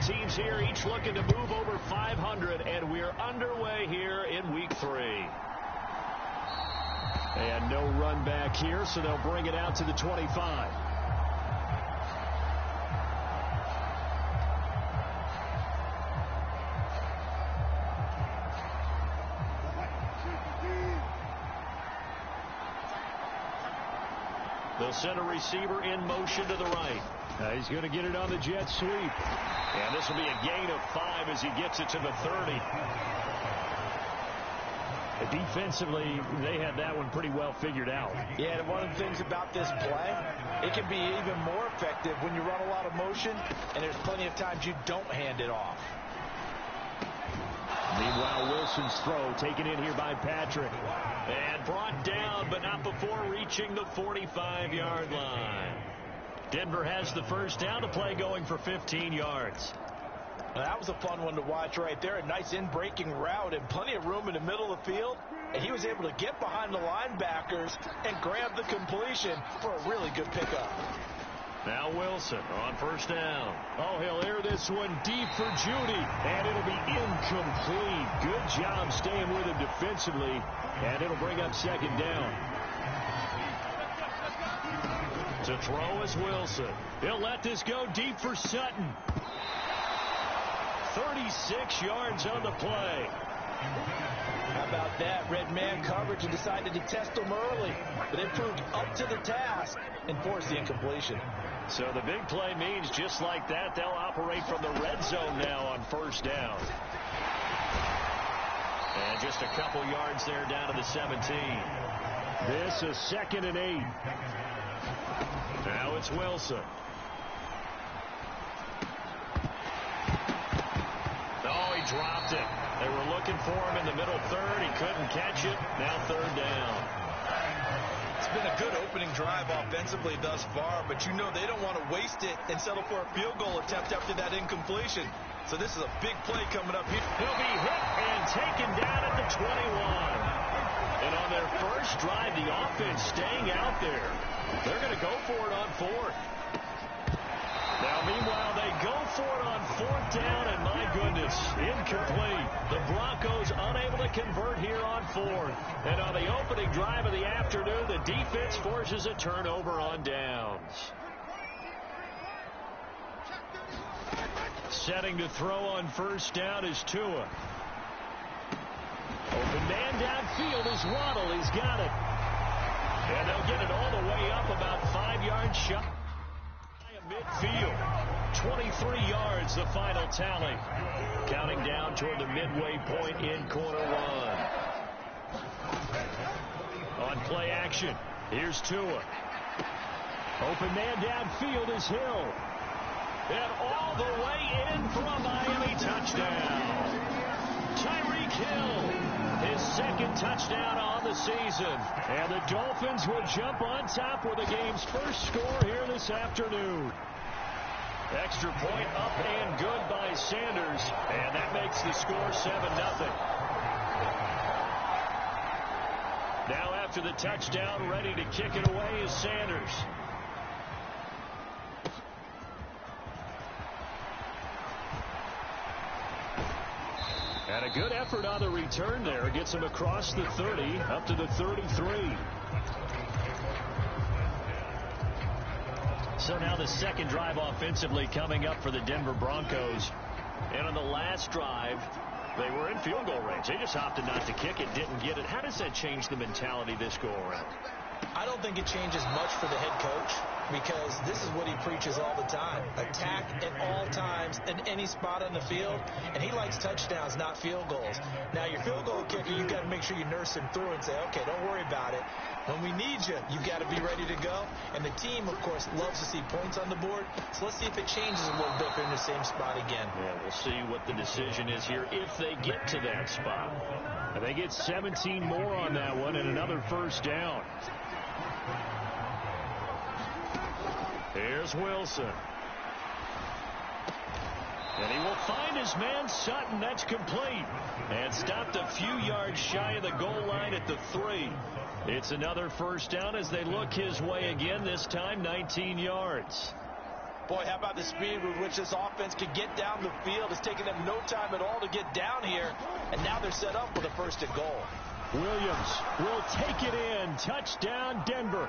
Some teams here each looking to move over 500, and we're underway here in week 3. And no run back here, so they'll bring it out to the 25. They'll send a receiver in motion to the right. He's going to get it on the jet sweep. And this will be a gain of 5 as he gets it to the 30. Defensively, they had that one pretty well figured out. Yeah, and one of the things about this play, it can be even more effective when you run a lot of motion, and there's plenty of times you don't hand it off. Meanwhile, Wilson's throw taken in here by Patrick. And brought down, but not before reaching the 45-yard line. Denver has the first down, to play going for 15 yards. Well, that was a fun one to watch right there. A nice in-breaking route and plenty of room in the middle of the field. And he was able to get behind the linebackers and grab the completion for a really good pickup. Now Wilson on first down. Oh, he'll air this one deep for Judy, and it'll be incomplete. Good job staying with him defensively, and it'll bring up second down. To throw is Wilson. He'll let this go deep for Sutton. 36 yards on the play. How about that? Red man coverage and decided to test him early, but it proved up to the task and forced the incompletion. So the big play means just like that, they'll operate from the red zone now on first down. And just a couple yards there down to the 17. This is 2nd and 8. Now it's Wilson. Oh, he dropped it. They were looking for him in the middle third. He couldn't catch it. Now third down. It's been a good opening drive offensively thus far, but you know they don't want to waste it and settle for a field goal attempt after that incompletion. So this is a big play coming up here. He'll be hit and taken down at the 21. And on their first drive, the offense staying out there. They're going to go for it on 4th. Now, meanwhile, they go for it on 4th down, and my goodness, incomplete. The Broncos unable to convert here on 4th. And on the opening drive of the afternoon, the defense forces a turnover on downs. Setting to throw on first down is Tua. Open man downfield is Waddle. He's got it. And they'll get it all the way up about 5 yards shy of midfield. 23 yards, the final tally. Counting down toward the midway point in quarter 1. On play action, here's Tua. Open man downfield is Hill. And all the way in for a Miami touchdown. Tyreek Hill. His 2nd touchdown on the season. And the Dolphins will jump on top with the game's first score here this afternoon. Extra point up and good by Sanders. And that makes the score 7-0. Now after the touchdown, ready to kick it away is Sanders. And a good effort on the return there. Gets him across the 30, up to the 33. So now the second drive offensively coming up for the Denver Broncos. And on the last drive, they were in field goal range. They just opted not to kick it, didn't get it. How does that change the mentality this go-around? I don't think it changes much for the head coach, because this is what he preaches all the time. Attack at all times in any spot on the field, and he likes touchdowns, not field goals. Now, your field goal kicker, you've got to make sure you nurse him through and say, okay, don't worry about it. When we need you, you've got to be ready to go. And the team, of course, loves to see points on the board. So let's see if it changes a little bit if they're in the same spot again. Yeah, we'll see what the decision is here if they get to that spot. And they get 17 more on that one and another first down. Here's Wilson. And he will find his man Sutton. That's complete. And stopped a few yards shy of the goal line at the 3. It's another first down as they look his way again, this time 19 yards. Boy, how about the speed with which this offense could get down the field? It's taken them no time at all to get down here, and now they're set up with a first and goal. Williams will take it in. Touchdown, Denver.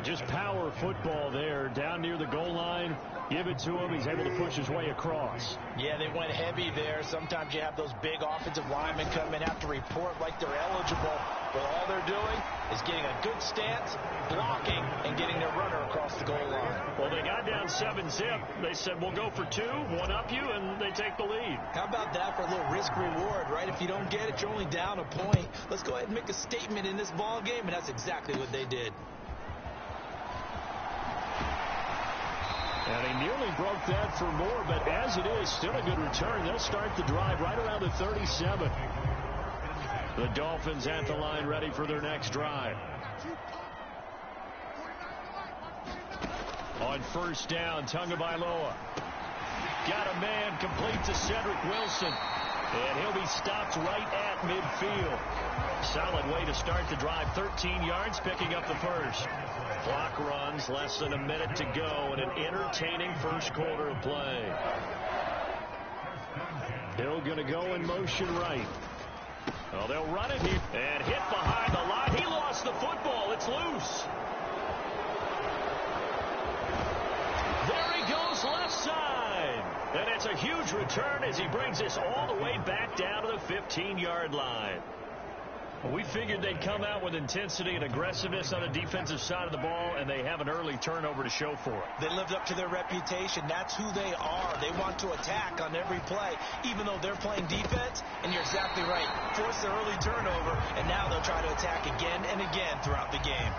Just power football there down near the goal line. Give it to him. He's able to push his way across. Yeah, they went heavy there. Sometimes you have those big offensive linemen come in, have to report like they're eligible. But all they're doing is getting a good stance, blocking, and getting their runner across the goal line. Well, they got down 7-zip. They said, we'll go for 2, one up you, and they take the lead. How about that for a little risk-reward, right? If you don't get it, you're only down a point. Let's go ahead and make a statement in this ball game, and that's exactly what they did. And he nearly broke that for more, but as it is, still a good return. They'll start the drive right around the 37. The Dolphins at the line ready for their next drive. On first down, Tagovailoa. Got a man, complete to Cedric Wilson. And he'll be stopped right at midfield. Solid way to start the drive. 13 yards, picking up the first. Clock runs, less than a minute to go, and an entertaining first quarter of play. Hill going to go in motion right. Well, they'll run it here and hit behind the line. He lost the football. It's loose. There he goes left side. And it's a huge return as he brings this all the way back down to the 15-yard line. We figured they'd come out with intensity and aggressiveness on the defensive side of the ball, and they have an early turnover to show for it. They lived up to their reputation. That's who they are. They want to attack on every play, even though they're playing defense. And you're exactly right. Force the early turnover, and now they'll try to attack again and again throughout the game.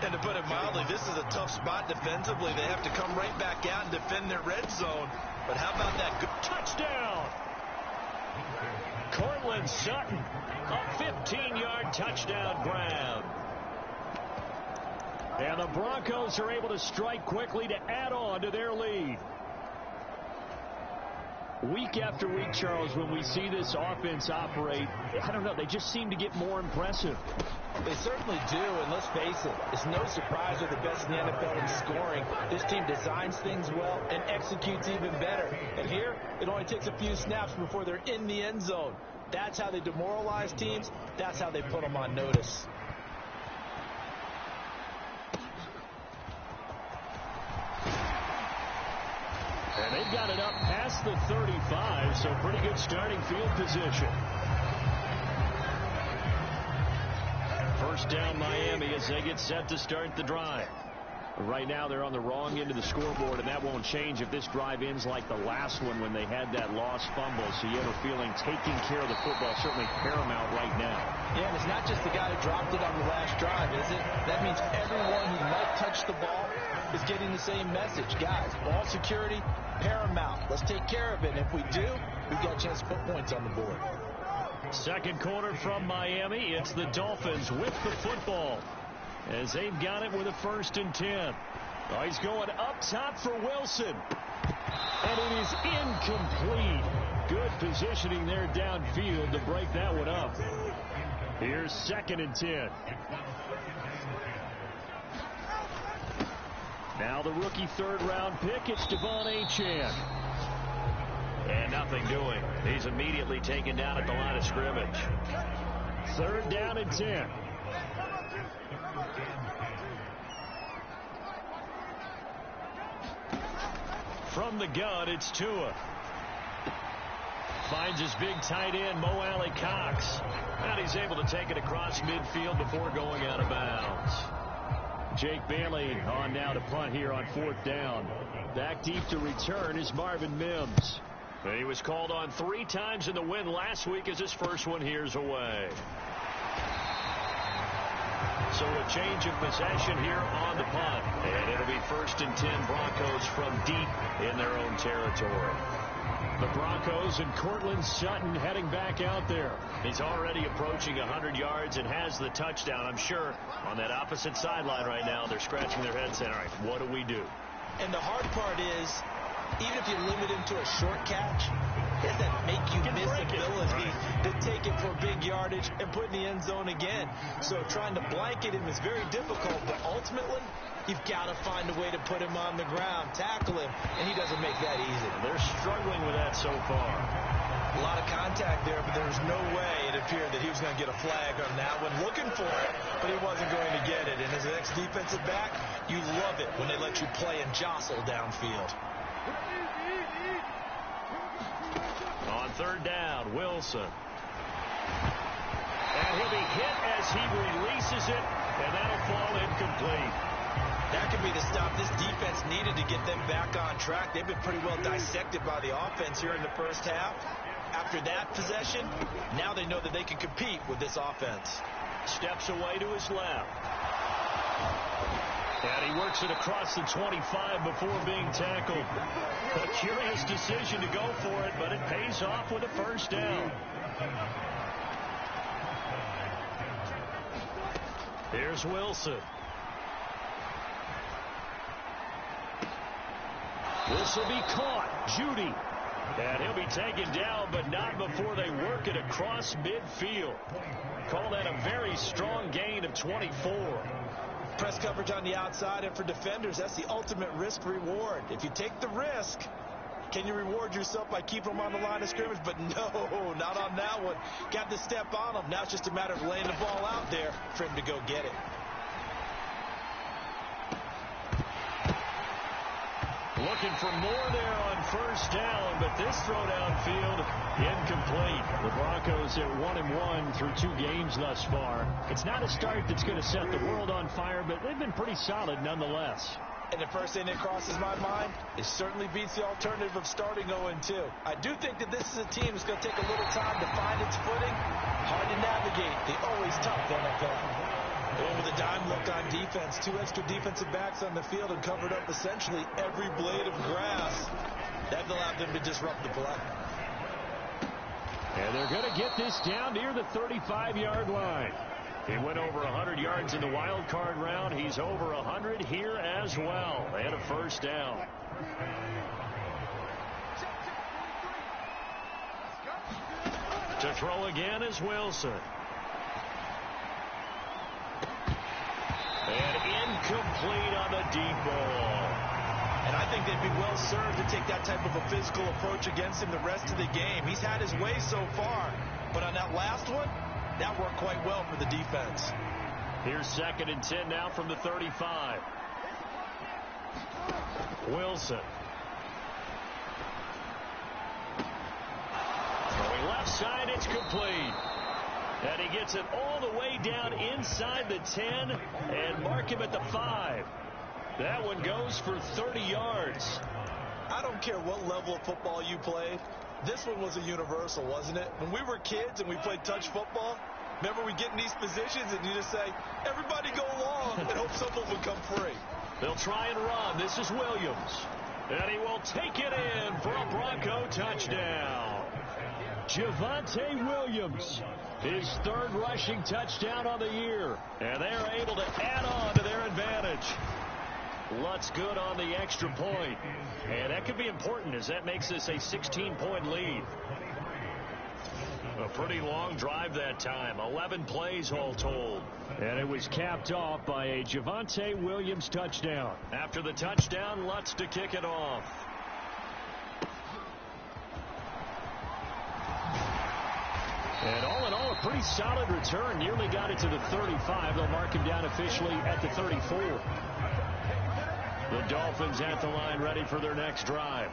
And to put it mildly, this is a tough spot defensively. They have to come right back out and defend their red zone. But how about that good touchdown? Cortland Sutton, a 15-yard touchdown grab. And the Broncos are able to strike quickly to add on to their lead. Week after week, Charles, when we see this offense operate, I don't know, they just seem to get more impressive. They certainly do, and let's face it, it's no surprise they're the best in the NFL in scoring. This team designs things well and executes even better. And here, it only takes a few snaps before they're in the end zone. That's how they demoralize teams. That's how they put them on notice. And they've got it up past the 35, so pretty good starting field position. First down Miami as they get set to start the drive. Right now they're on the wrong end of the scoreboard, and that won't change if this drive ends like the last one when they had that lost fumble. So you have a feeling taking care of the football certainly paramount right now. Yeah, and it's not just the guy who dropped it on the last drive, is it? That means everyone who might touch the ball is getting the same message. Guys, ball security, paramount. Let's take care of it. And if we do, we've got a chance to put points on the board. Second quarter from Miami. It's the Dolphins with the football as they've got it with a 1st and 10. Oh, he's going up top for Wilson. And it is incomplete. Good positioning there downfield to break that one up. Here's 2nd and 10. Now the rookie 3rd-round pick, it's Devon Achane. And nothing doing. He's immediately taken down at the line of scrimmage. 3rd down and 10. From the gun, it's Tua. Finds his big tight end, Mo Alley Cox. And he's able to take it across midfield before going out of bounds. Jake Bailey on now to punt here on 4th down. Back deep to return is Marvin Mims. He was called on 3 times in the win last week as his first one here's away. So a change of possession here on the punt. And it'll be 1st and 10 Broncos from deep in their own territory. The Broncos and Cortland Sutton heading back out there. He's already approaching 100 yards and has the touchdown. I'm sure on that opposite sideline right now, they're scratching their heads saying, all right, what do we do? And the hard part is, even if you limit him to a short catch, He has that make-you-miss ability to take it for big yardage and put in the end zone again. So trying to blanket him is very difficult, but ultimately, you've got to find a way to put him on the ground, tackle him, and he doesn't make that easy. They're struggling with that so far. A lot of contact there, but there's no way it appeared that he was going to get a flag on that one. Looking for it, but he wasn't going to get it. And as an ex-defensive back, you love it when they let you play and jostle downfield. On third down, Wilson. And he'll be hit as he releases it, and that'll fall incomplete. That could be the stop this defense needed to get them back on track. They've been pretty well dissected by the offense here in the first half. After that possession, now they know that they can compete with this offense. Steps away to his left. And he works it across the 25 before being tackled. A curious decision to go for it, but it pays off with a first down. Here's Wilson. This will be caught. Judy. And he'll be taken down, but not before they work it across midfield. Call that a very strong gain of 24. Press coverage on the outside, and for defenders, that's the ultimate risk-reward. If you take the risk, can you reward yourself by keeping them on the line of scrimmage? But no, not on that one. Got to step on them. Now it's just a matter of laying the ball out there for him to go get it. Looking for more there on first down, but this throw downfield incomplete. The Broncos at 1-1 through 2 games thus far. It's not a start that's going to set the world on fire, but they've been pretty solid nonetheless. And the first thing that crosses my mind, it certainly beats the alternative of starting 0-2. I do think that this is a team that's going to take a little time to find its footing. Hard to navigate the always tough NFL. Going with a dime look on defense. 2 extra defensive backs on the field and covered up essentially every blade of grass. That allowed them to disrupt the play. And they're going to get this down near the 35-yard line. He went over 100 yards in the wild card round. He's over 100 here as well. And a first down. To throw again is Wilson. And incomplete on the deep ball. And I think they'd be well served to take that type of a physical approach against him the rest of the game. He's had his way so far, but on that last one, that worked quite well for the defense. Here's 2nd and 10 now from the 35. Wilson. Throwing left side, it's complete. And he gets it all the way down inside the 10 and mark him at the 5. That one goes for 30 yards. I don't care what level of football you played. This one was a universal, wasn't it? When we were kids and we played touch football, remember we get in these positions and you just say, everybody go along, and hope someone would come free. They'll try and run. This is Williams. And he will take it in for a Bronco touchdown. Javonte Williams, his 3rd rushing touchdown on the year. And they're able to add on to their advantage. Lutz good on the extra point. And that could be important as that makes this a 16-point lead. A pretty long drive that time. 11 plays all told. And it was capped off by a Javonte Williams touchdown. After the touchdown, Lutz to kick it off. And all in all, a pretty solid return. Nearly got it to the 35. They'll mark him down officially at the 34. The Dolphins at the line ready for their next drive.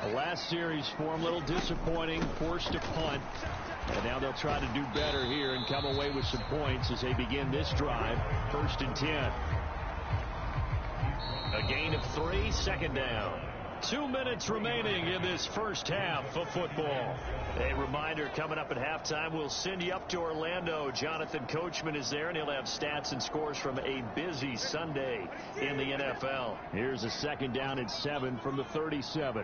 The last series for them, a little disappointing, forced to punt. And now they'll try to do better here and come away with some points as they begin this drive. 1st and 10. A gain of 3, 2nd down. 2 minutes remaining in this first half of football. A reminder, coming up at halftime, we'll send you up to Orlando. Jonathan Coachman is there, and he'll have stats and scores from a busy Sunday in the NFL. Here's a 2nd down and 7 from the 37.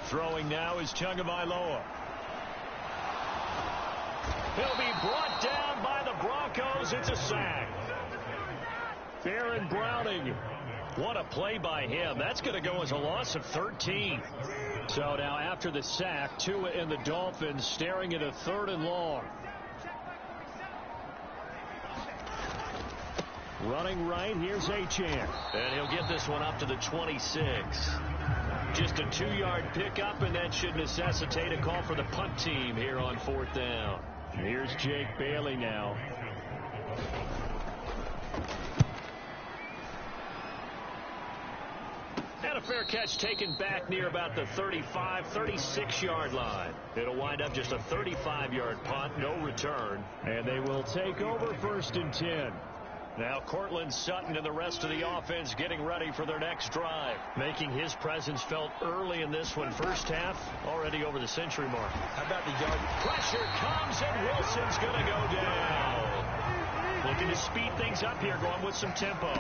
Throwing now is Tagovailoa. He'll be brought down by the Broncos. It's a sack. Aaron Browning What a play by him. That's going to go as a loss of 13. So now after the sack, Tua and the Dolphins staring at a 3rd and long. Running right, here's Achane. And he'll get this one up to the 26. Just a 2-yard pickup, and that should necessitate a call for the punt team here on 4th down. Here's Jake Bailey now. And a fair catch taken back near about the 35, 36-yard line. It'll wind up just a 35-yard punt, no return. And they will take over 1st and 10. Now Cortland Sutton and the rest of the offense getting ready for their next drive. Making his presence felt early in this one. First half already over the century mark. How about the yard? Pressure comes and Wilson's going to go down. Looking to speed things up here, going with some tempo.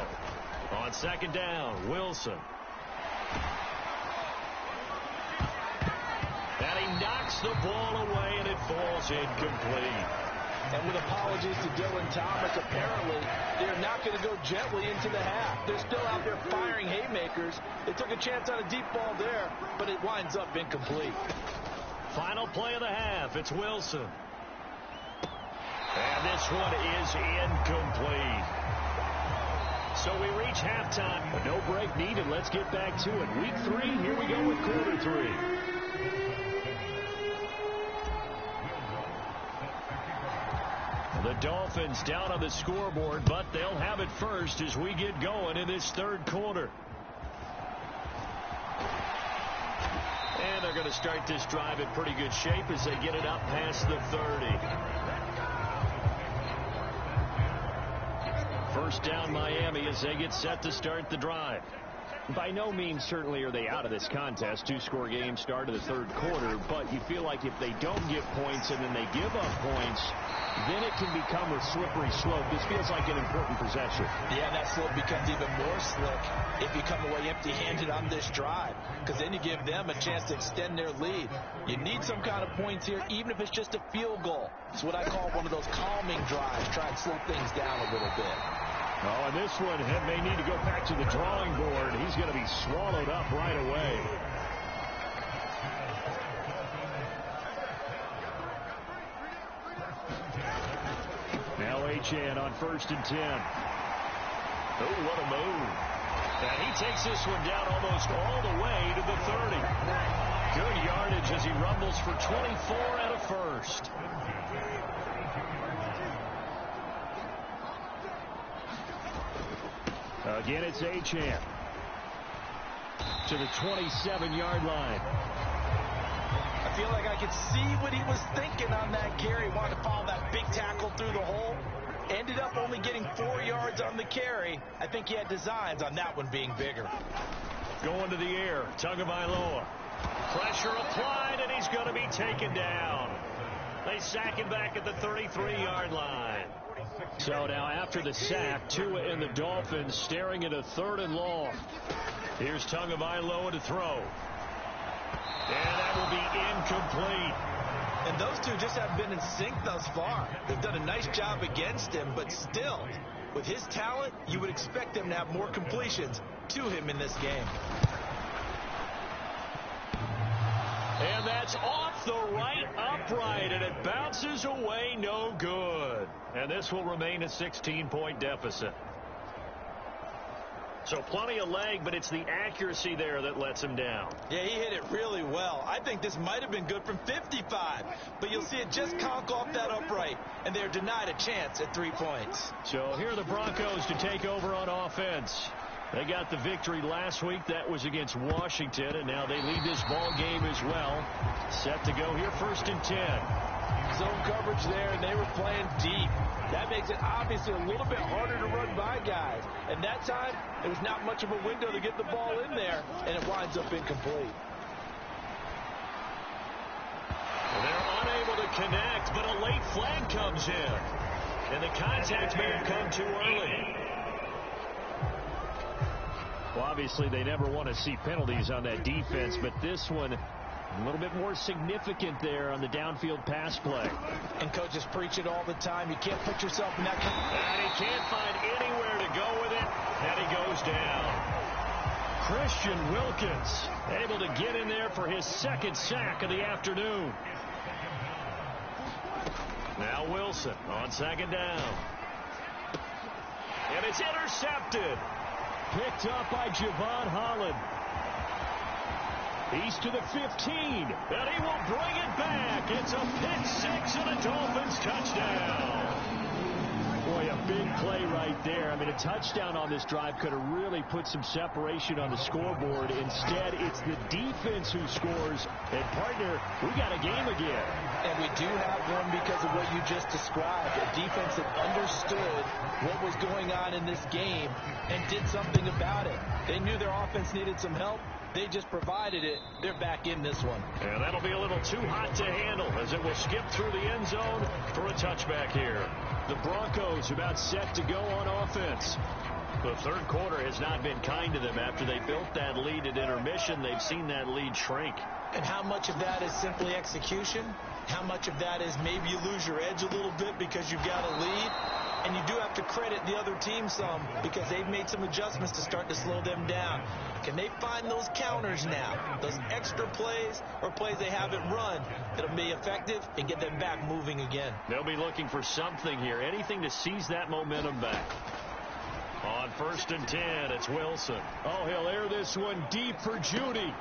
On 2nd down, Wilson. And he knocks the ball away and it falls incomplete. And with apologies to Dylan Thomas, apparently they're not going to go gently into the half. They're still out there firing haymakers. They took a chance on a deep ball there, but it winds up incomplete. Final play of the half. It's Wilson. And this one is incomplete. So we reach halftime. But no break needed. Let's get back to it. Week 3, here we go with quarter 3. The Dolphins down on the scoreboard, but they'll have it first as we get going in this 3rd quarter. And they're going to start this drive in pretty good shape as they get it up past the 30. First down Miami as they get set to start the drive. By no means certainly are they out of this contest. 2-score game start of the 3rd quarter, but you feel like if they don't get points and then they give up points, then it can become a slippery slope. This feels like an important possession. Yeah, that slope becomes even more slick if you come away empty-handed on this drive, because then you give them a chance to extend their lead. You need some kind of points here, even if it's just a field goal. It's what I call one of those calming drives. Try and slow things down a little bit. Oh, and this one may need to go back to the drawing board. He's going to be swallowed up right away. Now Achane on 1st and 10. Oh, what a move. And he takes this one down almost all the way to the 30. Good yardage as he rumbles for 24 and a first. Again, it's Achane to the 27-yard line. I feel like I could see what he was thinking on that carry. Wanted to follow that big tackle through the hole. Ended up only getting 4 yards on the carry. I think he had designs on that one being bigger. Going to the air, Tagovailoa. Pressure applied, and he's going to be taken down. They sack him back at the 33-yard line. So now after the sack, Tua and the Dolphins staring at a 3rd and long. Here's Tagovailoa to throw. And that will be incomplete. And those two just haven't been in sync thus far. They've done a nice job against him, but still, with his talent, you would expect them to have more completions to him in this game. And that's off the right upright, and it bounces away no good. And this will remain a 16-point deficit. So plenty of leg, but it's the accuracy there that lets him down. Yeah, he hit it really well. I think this might have been good from 55, but you'll see it just conk off that upright, and they're denied a chance at 3 points. So here are the Broncos to take over on offense. They got the victory last week. That was against Washington, and now they lead this ball game as well. Set to go here, 1st and 10. Zone coverage there, and they were playing deep. That makes it obviously a little bit harder to run by guys. And that time, there was not much of a window to get the ball in there, and it winds up incomplete. They're unable to connect, but a late flag comes in. And the contact may have come too early. Well, obviously, they never want to see penalties on that defense, but this one, a little bit more significant there on the downfield pass play. And coaches preach it all the time. You can't put yourself in that. And he can't find anywhere to go with it, and he goes down. Christian Wilkins able to get in there for his second sack of the afternoon. Now Wilson on second down. And it's intercepted. Picked up by Javon Holland. He's to the 15, and he will bring it back. It's a pick six and a Dolphins touchdown. Boy, a big play right there. I mean, a touchdown on this drive could have really put some separation on the scoreboard. Instead, it's the defense who scores. And, partner, we got a game again. And we do have one because of what you just described. A defense that understood what was going on in this game and did something about it. They knew their offense needed some help. They just provided it. They're back in this one. And that'll be a little too hot to handle as it will skip through the end zone for a touchback here. The Broncos about set to go on offense. The third quarter has not been kind to them. After they built that lead at intermission, they've seen that lead shrink. And how much of that is simply execution? How much of that is maybe you lose your edge a little bit because you've got a lead? And you do have to credit the other team some because they've made some adjustments to start to slow them down. Can they find those counters now, those extra plays or plays they haven't run that'll be effective and get them back moving again? They'll be looking for something here, anything to seize that momentum back. On 1st and 10, it's Wilson. Oh, he'll air this one deep for Judy.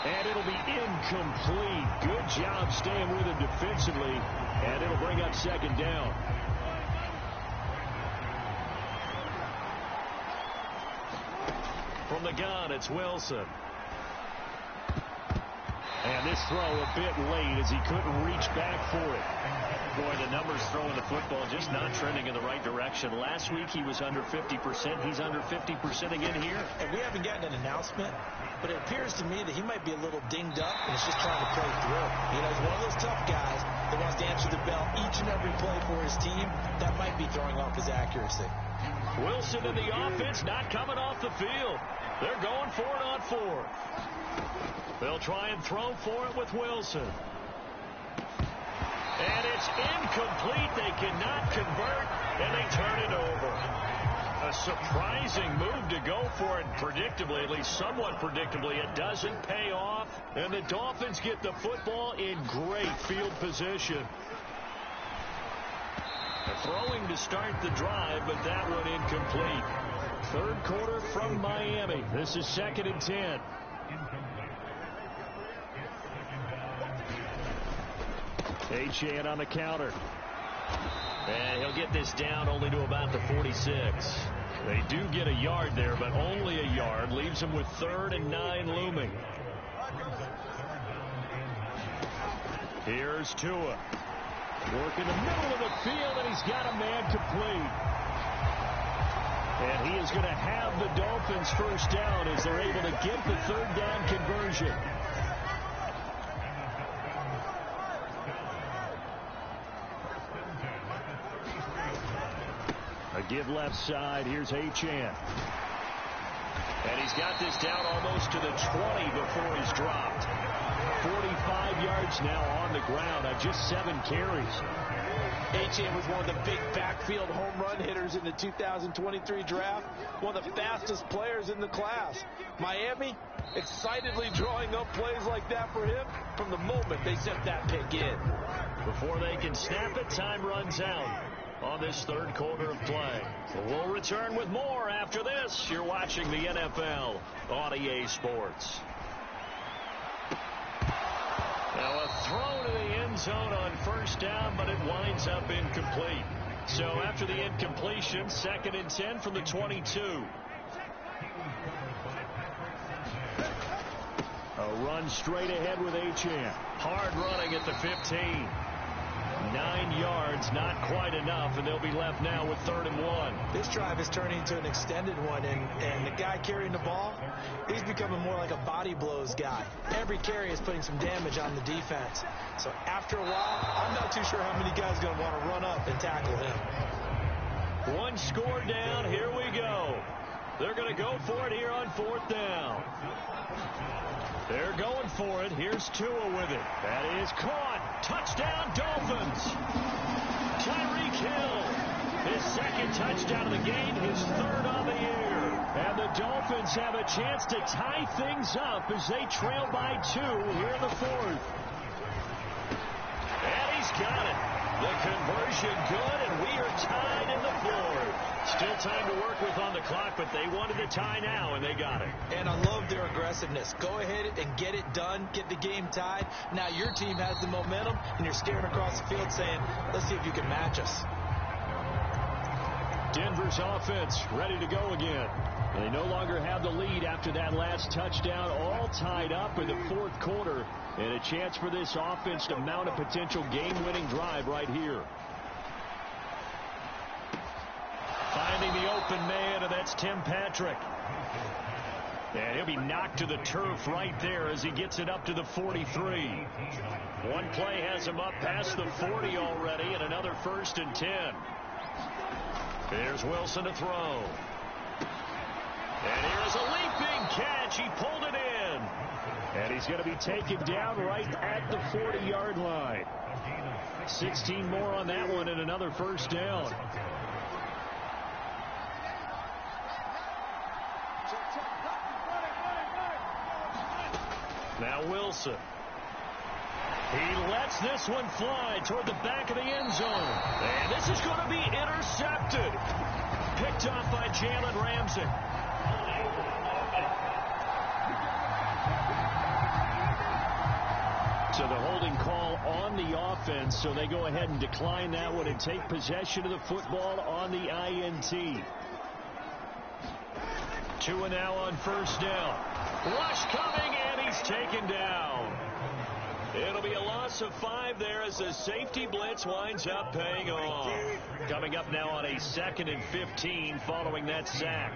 And it'll be incomplete. Good job staying with him defensively. And it'll bring up second down. From the gun, it's Wilson. And this throw a bit late as he couldn't reach back for it. Boy, the numbers throwing the football just not trending in the right direction. Last week he was under 50%. He's under 50% again here. And we haven't gotten an announcement, but it appears to me that he might be a little dinged up and is just trying to play through. You know, he's one of those tough guys that wants to answer the bell each and every play for his team. That might be throwing off his accuracy. Wilson and the offense not coming off the field. They're going for it on 4. They'll try and throw for it with Wilson. And it's incomplete. They cannot convert, and they turn it over. A surprising move to go for it predictably, at least somewhat predictably. It doesn't pay off, and the Dolphins get the football in great field position. Throwing to start the drive, but that one incomplete. Third quarter from Miami. This is 2nd and 10. Achane on the counter. And he'll get this down only to about the 46. They do get a yard there, but only a yard. Leaves them with 3rd and 9 looming. Here's Tua. Work in the middle of the field, and he's got a man complete. And he is going to have the Dolphins first down as they're able to get the 3rd down conversion. A give left side. Here's Achane. And he's got this down almost to the 20 before he's dropped. 45 yards now on the ground on just 7 carries. Achane was one of the big backfield home run hitters in the 2023 draft. One of the fastest players in the class. Miami excitedly drawing up plays like that for him from the moment they set that pick in. Before they can snap it, time runs out on this third quarter of play. So we'll return with more after this. You're watching the NFL on EA Sports. Now a throw to the end zone on first down, but it winds up incomplete. So after the incompletion, 2nd and 10 from the 22. A run straight ahead with Achane. Hard running at the 15. 9 yards, not quite enough, and they'll be left now with 3rd and 1. This drive is turning into an extended one, and the guy carrying the ball, he's becoming more like a body blows guy. Every carry is putting some damage on the defense. So after a while, I'm not too sure how many guys are going to want to run up and tackle him. One score down, here we go. They're going to go for it here on 4th down. They're going for it. Here's Tua with it. That is caught. Touchdown, Dolphins. Tyreek Hill. His 2nd touchdown of the game, his 3rd on the year. And the the Dolphins have a chance to tie things up as they trail by 2 here in the 4th. And he's got it. The conversion good, and we are tied in the 4th. Still time to work with on the clock, but they wanted the tie now, and they got it. And I love their aggressiveness. Go ahead and get it done. Get the game tied. Now your team has the momentum, and you're staring across the field saying, let's see if you can match us. Denver's offense ready to go again. They no longer have the lead after that last touchdown, all tied up in the 4th quarter, and a chance for this offense to mount a potential game-winning drive right here. Finding the open man, and that's Tim Patrick. And he'll be knocked to the turf right there as he gets it up to the 43. One play has him up past the 40 already, and another 1st and 10. There's Wilson to throw. And here's a leaping catch. He pulled it in. And he's going to be taken down right at the 40-yard line. 16 more on that one and another 1st down. Now Wilson. He lets this one fly toward the back of the end zone. And this is going to be intercepted. Picked off by Jalen Ramsey. So the holding call on the offense, so they go ahead and decline that one and take possession of the football on the INT. Tua now on 1st down. Rush coming, and he's taken down. It'll be a loss of 5 there as the safety blitz winds up paying off. Coming up now on a 2nd and 15 following that sack.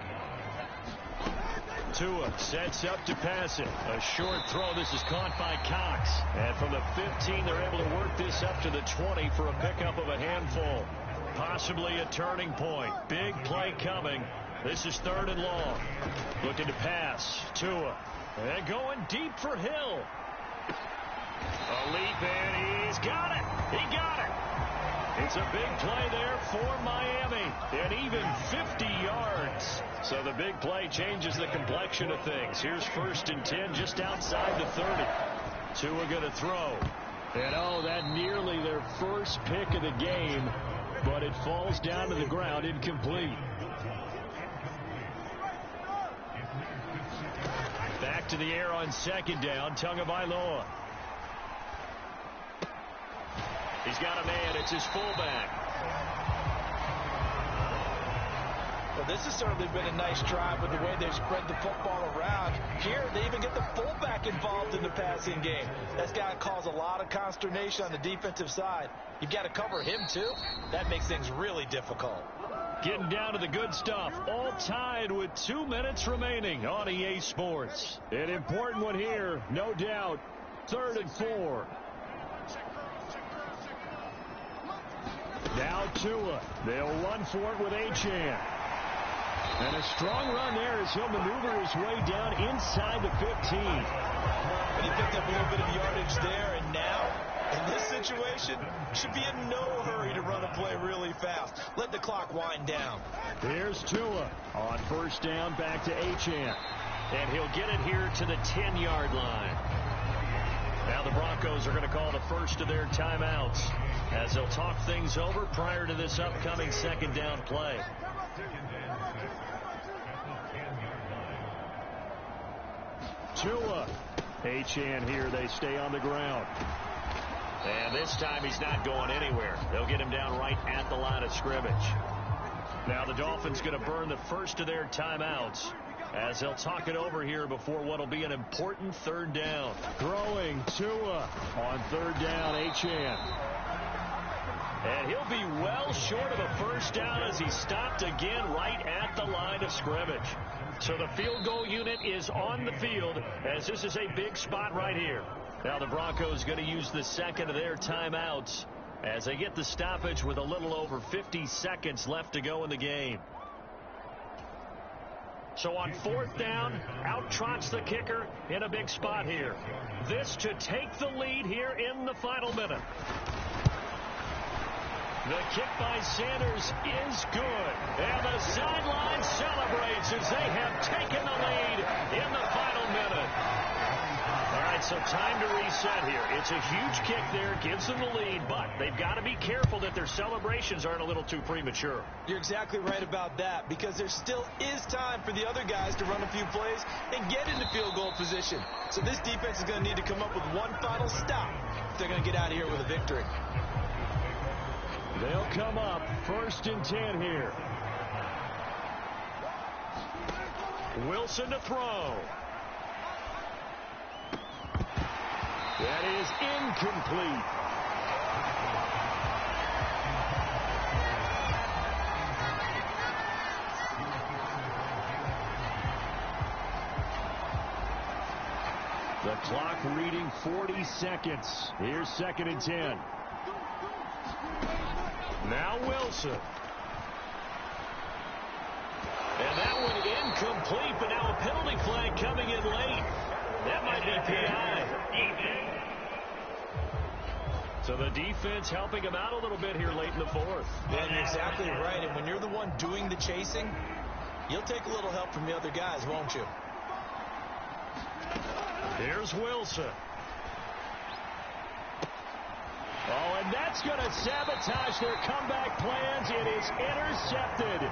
Tua sets up to pass it. A short throw. This is caught by Cox. And from the 15, they're able to work this up to the 20 for a pickup of a handful. Possibly a turning point. Big play coming. This is 3rd and long. Looking to pass. Tua. And going deep for Hill. A leap, and he's got it. He got it. It's a big play there for Miami. And even 50 yards. So the big play changes the complexion of things. Here's 1st and 10 just outside the 30. Tua going to throw. And oh, that nearly their first pick of the game. But it falls down to the ground incomplete. Back to the air on 2nd down. Tagovailoa. He's got a man. It's his fullback. Well, this has certainly been a nice drive with the way they've spread the football around. Here, they even get the fullback involved in the passing game. That's got to cause a lot of consternation on the defensive side. You've got to cover him, too. That makes things really difficult. Getting down to the good stuff. All tied with 2 minutes remaining on EA Sports. An important one here, no doubt. 3rd and 4. Now Tua. They'll run for it with Achane. And a strong run there as he'll maneuver his way down inside the 15. And he picked up a little bit of yardage there, and now, in this situation, should be in no hurry to run a play really fast. Let the clock wind down. Here's Tua on 1st down, back to Achane. And he'll get it here to the 10-yard line. Now the Broncos are going to call the first of their timeouts as they'll talk things over prior to this upcoming 2nd down play. Tua. Achane here. They stay on the ground. And this time he's not going anywhere. They'll get him down right at the line of scrimmage. Now the Dolphins going to burn the first of their timeouts as they'll talk it over here before what will be an important 3rd down. Throwing Tua on 3rd down, Achane. And he'll be well short of a 1st down as he's stopped again right at the line of scrimmage. So the field goal unit is on the field as this is a big spot right here. Now the Broncos going to use the 2nd of their timeouts as they get the stoppage with a little over 50 seconds left to go in the game. So on 4th down, out trots the kicker in a big spot here. This to take the lead here in the final minute. The kick by Sanders is good. And the sideline celebrates as they have taken the lead in the final minute. All right, so time to reset here. It's a huge kick there, gives them the lead, but they've got to be careful that their celebrations aren't a little too premature. You're exactly right about that, because there still is time for the other guys to run a few plays and get into field goal position. So this defense is going to need to come up with one final stop if they're going to get out of here with a victory. They'll come up 1st and 10 here. Wilson to throw. That is incomplete. The clock reading 40 seconds. Here's 2nd and 10. Now Wilson. And that one incomplete, but now a penalty flag coming in late. That might be PI. So the defense helping him out a little bit here late in the 4th. Yeah, you're exactly right. And when you're the one doing the chasing, you'll take a little help from the other guys, won't you? Here's Wilson. Oh, and that's going to sabotage their comeback plans. It is intercepted.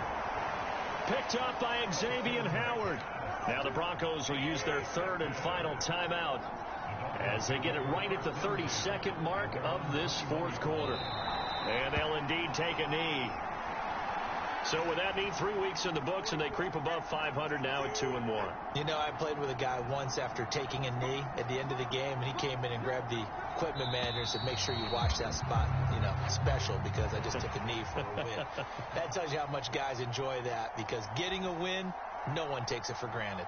Picked up by Xavier Howard. Now the Broncos will use their 3rd and final timeout as they get it right at the 32nd mark of this 4th quarter. And they'll indeed take a knee. So with that knee, 3 weeks in the books, and they creep above 500 now at 2-1. You know, I played with a guy once after taking a knee at the end of the game, and he came in and grabbed the equipment manager and said, make sure you watch that spot, you know, special, because I just took a knee for a win. That tells you how much guys enjoy that, because getting a win, no one takes it for granted.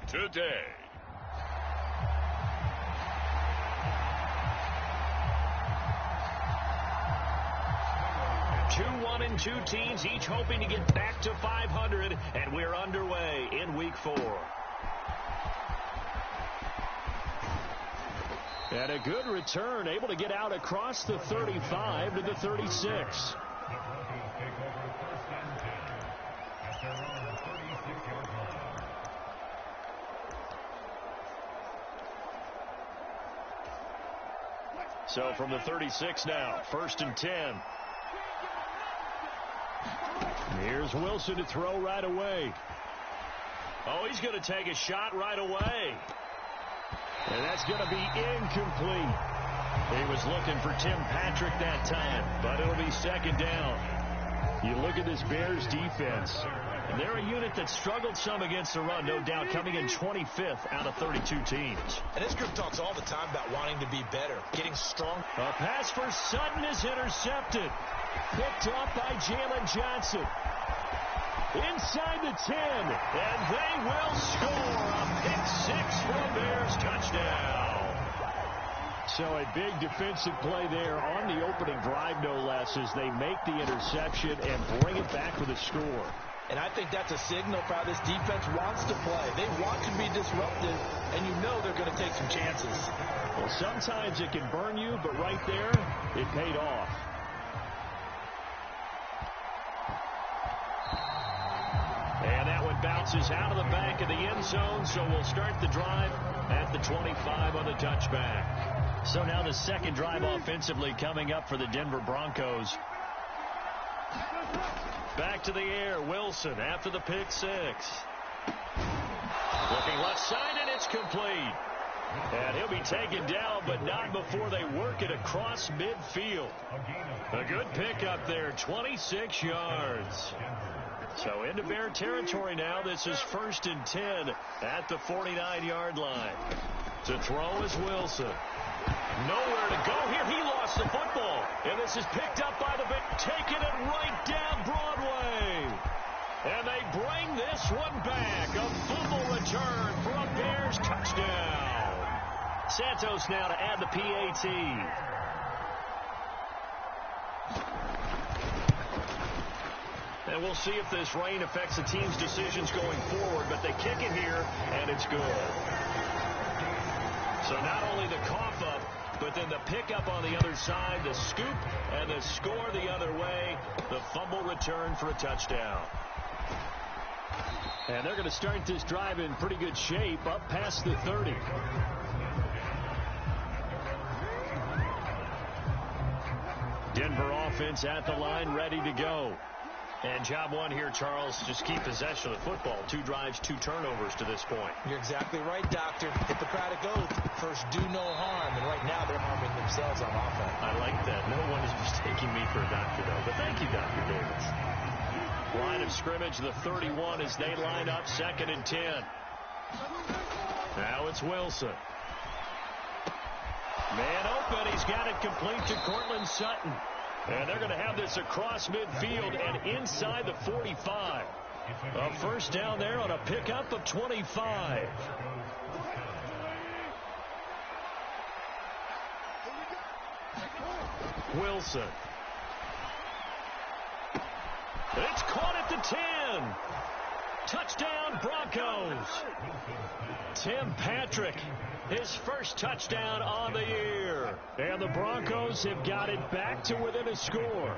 Today. Two 1-2 teams, each hoping to get back to 500, and we're underway in Week 4. And a good return, able to get out across the 35 to the 36. So from the 36 now, 1st and 10. Here's Here's Wilson to throw right away. Oh, he's going to take a shot right away. And that's going to be incomplete. He was looking for Tim Patrick that time, but it'll be second down. You look at this Bears defense, and they're a unit that struggled some against the run, no doubt, coming in 25th out of 32 teams. And this group talks all the time about wanting to be better, getting strong. A pass for Sutton is intercepted. Picked off by Jalen Johnson. Inside the 10, and they will score a pick-6 for a Bears touchdown. So a big defensive play there on the opening drive, no less, as they make the interception and bring it back with a score. And I think that's a signal for how this defense wants to play. They want to be disruptive, and you know they're going to take some chances. Well, sometimes it can burn you, but right there, it paid off. And that one bounces out of the back of the end zone, so we'll start the drive at the 25 on the touchback. So now the second drive offensively coming up for the Denver Broncos. Back to the air, Wilson after the pick six. Looking left side, and it's complete. And he'll be taken down, but not before they work it across midfield. A good pickup there, 26 yards. So into Bear territory now. This is 1st and 10 at the 49-yard line. To throw is Wilson. Nowhere to go here. He lost the football. And this is picked up by the Bears, taking it right down Broadway. And they bring this one back. A fumble return for a Bears touchdown. Santos now to add the PAT. And we'll see if this rain affects the team's decisions going forward, but they kick it here, and it's good. So not only the cough up, but then the pickup on the other side, the scoop, and the score the other way, the fumble return for a touchdown. And they're going to start this drive in pretty good shape, up past the 30. Denver offense at the line, ready to go. And job one here, Charles, just keep possession of the football. 2 drives, 2 turnovers to this point. You're exactly right, Doctor. Hippocratic oath. First, do no harm. And right now, they're harming themselves on offense. I like that. No one is mistaking me for a doctor, though. But thank you, Dr. Davis. Line of scrimmage, the 31 as they line up, 2nd and 10. Now it's Wilson. Man open. He's got it complete to Cortland Sutton. And they're going to have this across midfield and inside the 45. A first down there on a pickup of 25. Wilson. It's caught at the 10. Touchdown, Broncos. Tim Patrick, his first touchdown on the year. And the Broncos have got it back to within a score.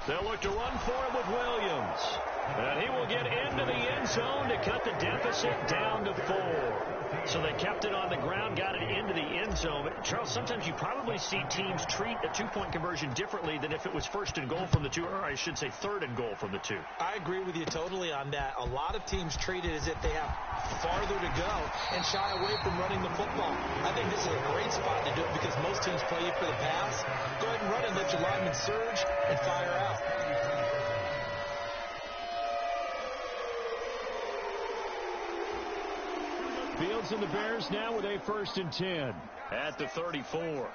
They'll look to run for it with Williams. And he will get into the end zone to cut the deficit down to 4. So they kept it on the ground, got it into the end zone. But Charles, sometimes you probably see teams treat a 2-point conversion differently than if it was 1st and goal from the 2, or I should say 3rd and goal from the 2. I agree with you totally on that. A lot of teams treat it as if they have farther to go and shy away from running the football. I think this is a great spot to do it because most teams play you for the pass. Go ahead and run it, let your linemen surge and fire out. Fields and the Bears now with a 1st and 10 at the 34.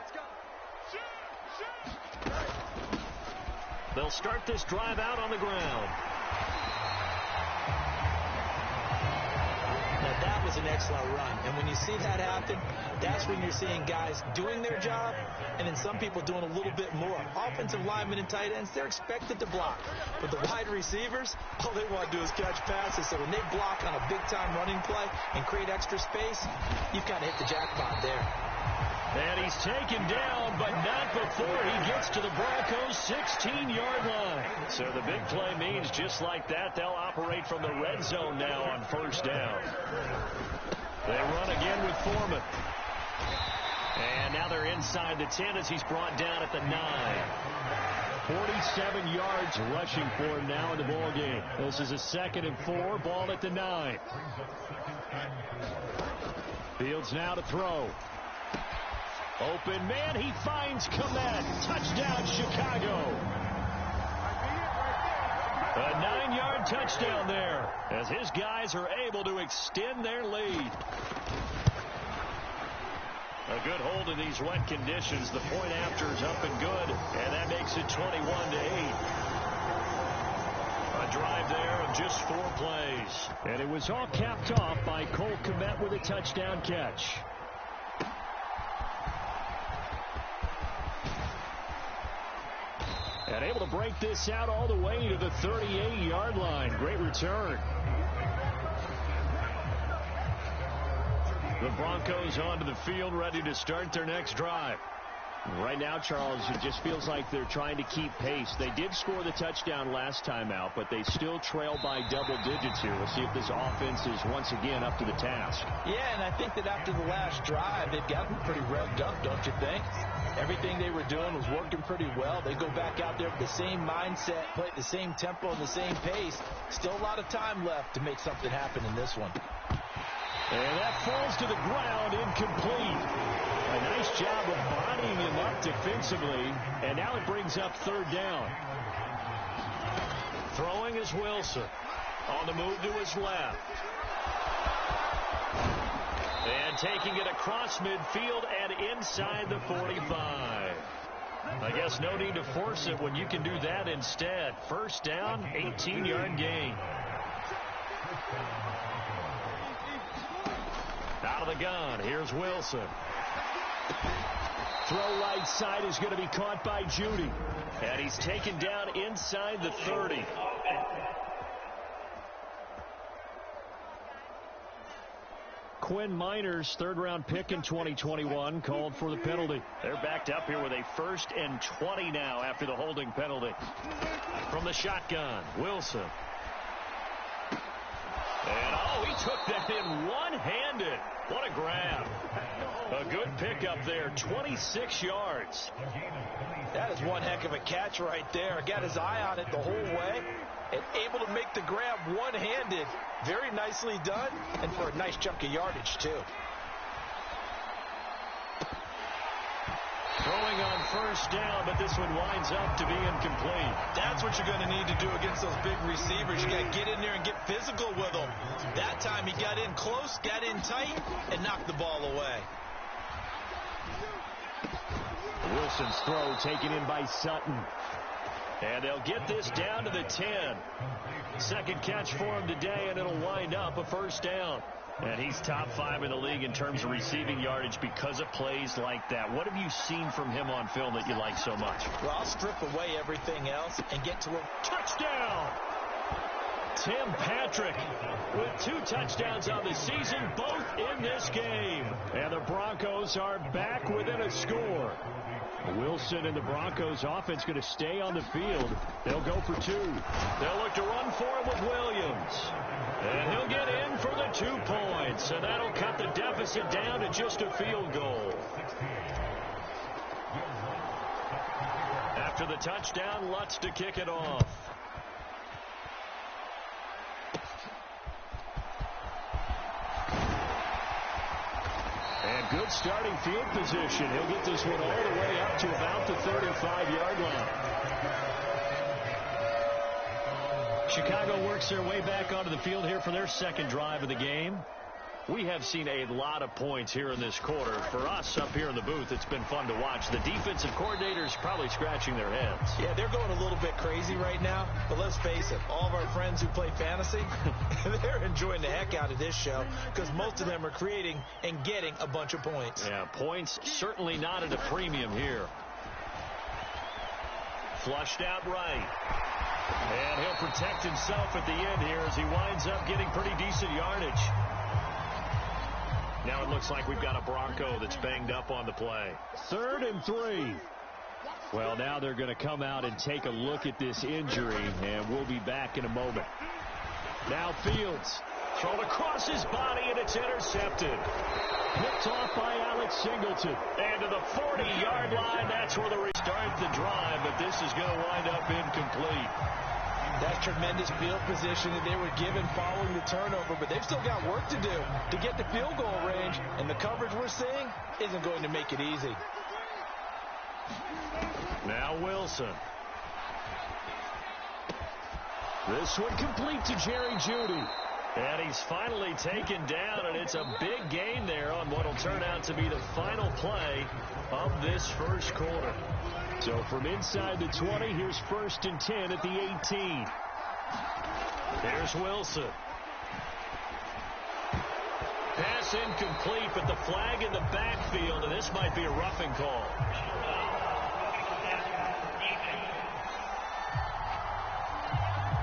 They'll start this drive out on the ground. Now that was an excellent run. And when you see that happen, that's when you're seeing guys doing their job and then some people doing a little bit more. Offensive linemen and tight ends, they're expected to block. But the wide receivers, all they want to do is catch passes. So when they block on a big-time running play and create extra space, you've got to hit the jackpot there. And he's taken down, but not before he gets to the Broncos' 16-yard line. So the big play means just like that, they'll operate from the red zone now on 1st down. They run again with Foreman. And now they're inside the 10 as he's brought down at the 9. 47 yards rushing for him now in the ball game. This is a 2nd and 4, ball at the 9. Fields now to throw. Open man, he finds Komet. Touchdown, Chicago. A 9-yard touchdown there as his guys are able to extend their lead. A good hold in these wet conditions. The point after is up and good, and that makes it 21-8. A drive there of just 4 plays. And it was all capped off by Cole Komet with a touchdown catch. And able to break this out all the way to the 38-yard line. Great return. The Broncos onto the field, ready to start their next drive. Right now, Charles, it just feels like they're trying to keep pace. They did score the touchdown last time out, but they still trail by double digits here. We'll see if this offense is once again up to the task. Yeah, and I think that after the last drive, they've gotten pretty revved up, don't you think? Everything they were doing was working pretty well. They go back out there with the same mindset, play at the same tempo and the same pace. Still a lot of time left to make something happen in this one. And that falls to the ground, incomplete. A nice job of bodying him up defensively, and now it brings up 3rd down. Throwing is Wilson. On the move to his left. And taking it across midfield and inside the 45. I guess no need to force it when you can do that instead. 1st down, 18-yard gain. Out of the gun, here's Wilson. Throw right side is going to be caught by Judy. And he's taken down inside the 30. Quinn Miners, 3rd-round pick in 2021, called for the penalty. They're backed up here with a 1st and 20 now after the holding penalty. From the shotgun, Wilson. And, oh, he took that in one-handed. What a grab. A good pickup there, 26 yards. That is one heck of a catch right there. Got his eye on it the whole way and able to make the grab one-handed. Very nicely done, and for a nice chunk of yardage, too. Throwing on 1st down, but this one winds up to be incomplete. That's what you're going to need to do against those big receivers. You got to get in there and get physical with them. That time he got in close, got in tight, and knocked the ball away. Wilson's throw taken in by Sutton. And they'll get this down to the 10. 2nd catch for him today, and it'll wind up a 1st down. And he's top 5 in the league in terms of receiving yardage because of plays like that. What have you seen from him on film that you like so much? Well, I'll strip away everything else and get to a touchdown. Tim Patrick with 2 touchdowns on the season, both in this game. And the Broncos are back within a score. Wilson and the Broncos offense going to stay on the field. They'll go for 2. They'll look to run for him with Williams. And he'll get in for the 2 points. And that'll cut the deficit down to just a field goal. After the touchdown, Lutz to kick it off. And good starting field position. He'll get this one all the way up to about the 35-yard line. Chicago works their way back onto the field here for their 2nd drive of the game. We have seen a lot of points here in this quarter. For us up here in the booth, it's been fun to watch. The defensive coordinators probably scratching their heads. Yeah, they're going a little bit crazy right now. But let's face it, all of our friends who play fantasy, they're enjoying the heck out of this show because most of them are creating and getting a bunch of points. Yeah, points certainly not at a premium here. Flushed out right. And he'll protect himself at the end here as he winds up getting pretty decent yardage. Now it looks like we've got a Bronco that's banged up on the play. 3rd and 3. Well, now they're going to come out and take a look at this injury, and we'll be back in a moment. Now Fields Thrown across his body, and it's intercepted. Picked off by Alex Singleton. And to the 40-yard line, that's where they restart the drive, but this is going to wind up incomplete. That tremendous field position that they were given following the turnover, but they've still got work to do to get to field goal range, and the coverage we're seeing isn't going to make it easy. Now Wilson. This one complete to Jerry Jeudy. And he's finally taken down, and it's a big gain there on what will turn out to be the final play of this first quarter. So from inside the 20, here's 1st and 10 at the 18. Here's Wilson. Pass incomplete, but the flag in the backfield, and this might be a roughing call.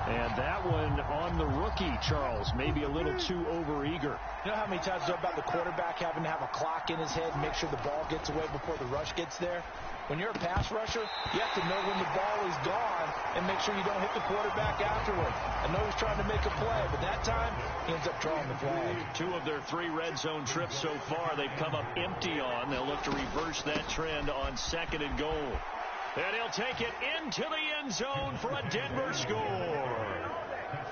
And that one on the rookie, Charles, maybe a little too overeager. You know how many times it's about the quarterback having to have a clock in his head and make sure the ball gets away before the rush gets there? When you're a pass rusher, you have to know when the ball is gone and make sure you don't hit the quarterback afterward. I know he's trying to make a play, but that time he ends up drawing the flag. 2 of their 3 red zone trips so far they've come up empty on. They'll look to reverse that trend on 2nd and goal. And he'll take it into the end zone for a Denver score.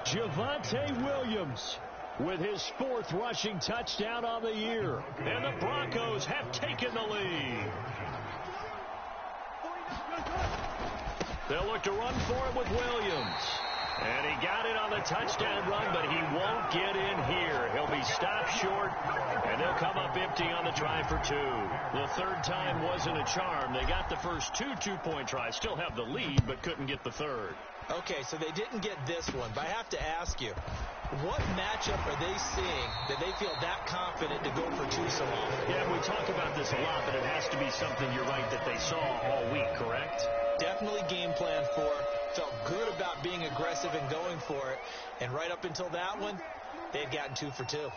Javonte Williams with his 4th rushing touchdown on the year. And the Broncos have taken the lead. They'll look to run for it with Williams. And he got it on the touchdown run, but he won't get in here. He'll be stopped short, and they'll come up empty on the try for 2. The 3rd time wasn't a charm. They got the first 2 two-point tries, still have the lead, but couldn't get the 3rd. Okay, so they didn't get this one, but I have to ask you, what matchup are they seeing that they feel that confident to go for 2 so often? Yeah, we talk about this a lot, but it has to be something, you're right, that they saw all week, correct? Definitely game plan for, felt good about being aggressive and going for it, and right up until that one, they had gotten 2 for 2.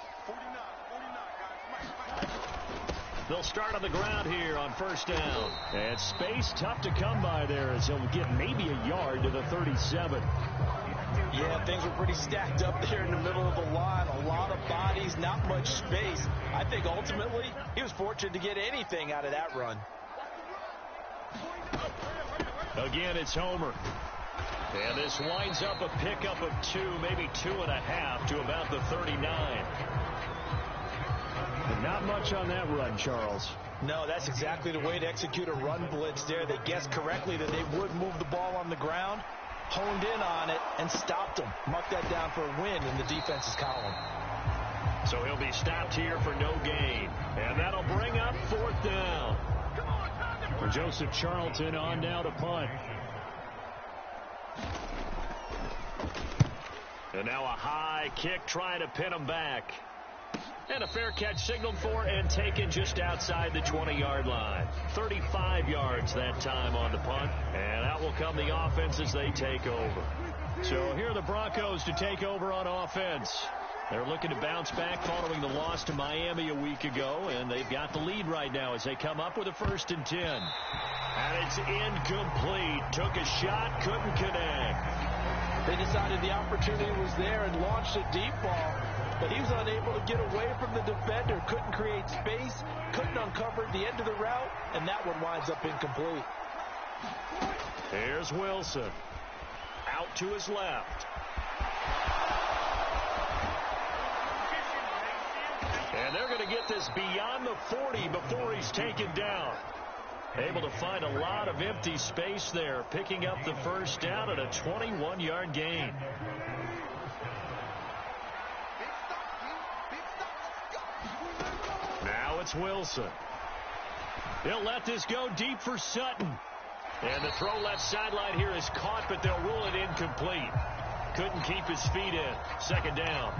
They'll start on the ground here on 1st down. And space tough to come by there as he'll get maybe a yard to the 37. Yeah, things were pretty stacked up there in the middle of the line. A lot of bodies, not much space. I think ultimately he was fortunate to get anything out of that run. Again, it's Homer. And this winds up a pickup of 2, maybe 2.5 to about the 39. But not much on that run, Charles. No, that's exactly the way to execute a run blitz there. They guessed correctly that they would move the ball on the ground, honed in on it, and stopped them. Mark that down for a win in the defense's column. So he'll be stopped here for no gain. And that'll bring up 4th down. For Joseph Charlton on now to punt. And now a high kick trying to pin him back. And a fair catch signaled for and taken just outside the 20-yard line. 35 yards that time on the punt. And out will come the offense as they take over. So here are the Broncos to take over on offense. They're looking to bounce back following the loss to Miami a week ago, and they've got the lead right now as they come up with a 1st and 10. And it's incomplete. Took a shot, couldn't connect. They decided the opportunity was there and launched a deep ball, but he was unable to get away from the defender, couldn't create space, couldn't uncover the end of the route, and that one winds up incomplete. Here's Wilson. Out to his left. And they're going to get this beyond the 40 before he's taken down. Able to find a lot of empty space there, picking up the 1st down at a 21-yard gain. Now it's Wilson. He'll let this go deep for Sutton. And the throw left sideline here is caught, but they'll rule it incomplete. Couldn't keep his feet in. 2nd down.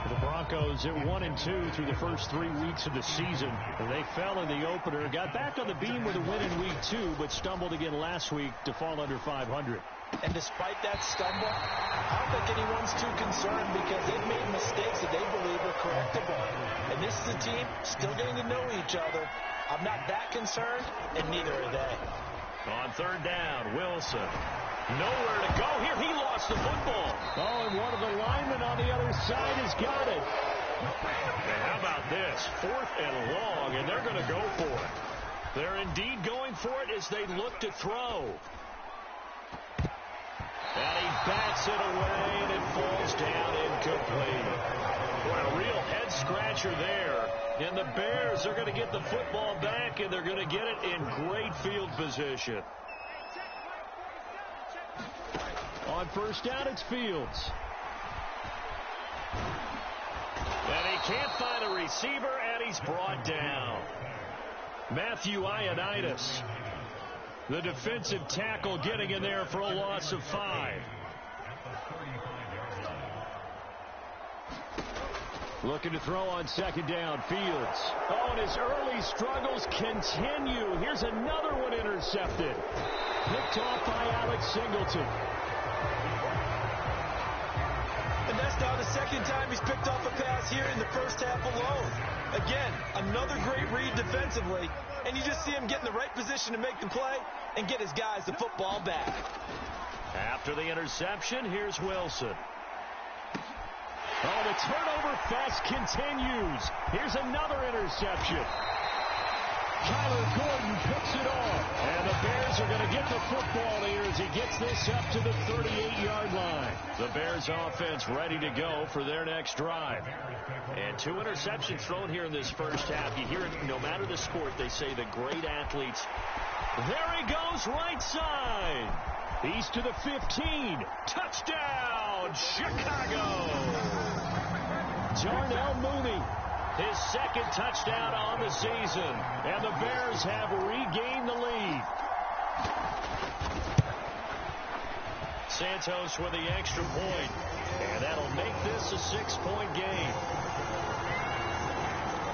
The Broncos at 1-2 through the first 3 weeks of the season. They fell in the opener, got back on the beam with a win in week 2, but stumbled again last week to fall under 500. And despite that stumble, I don't think anyone's too concerned because they've made mistakes that they believe are correctable. And this is a team still getting to know each other. I'm not that concerned, and neither are they. On 3rd down, Wilson. Nowhere to go here. He lost the football. Oh, and one of the linemen on the other side has got it. And how about this? 4th and long, and they're going to go for it. They're indeed going for it as they look to throw. And he bats it away, and it falls down incomplete. What a real head-scratcher there. And the Bears are going to get the football back, and they're going to get it in great field position. On first down, it's Fields. And he can't find a receiver, and he's brought down. Matthew Ioannidis, the defensive tackle, getting in there for a loss of 5. Looking to throw on second down, Fields. Oh, and his early struggles continue. Here's another one intercepted. Picked off by Alex Singleton. And that's now the second time he's picked off a pass here in the first half alone. Again, another great read defensively, and you just see him get in the right position to make the play and get his guys the football back. After the interception, here's Wilson. Oh, the turnover fest continues. Here's another interception. Kyler Gordon picks it off. And the Bears are going to get the football here as he gets this up to the 38-yard line. The Bears offense ready to go for their next drive. And 2 interceptions thrown here in this first half. You hear it no matter the sport, they say the great athletes. There he goes, right side. He's to the 15. Touchdown, Chicago. Darnell Mooney. His second touchdown on the season. And the Bears have regained the lead. Santos with the extra point. And that'll make this a 6-point game.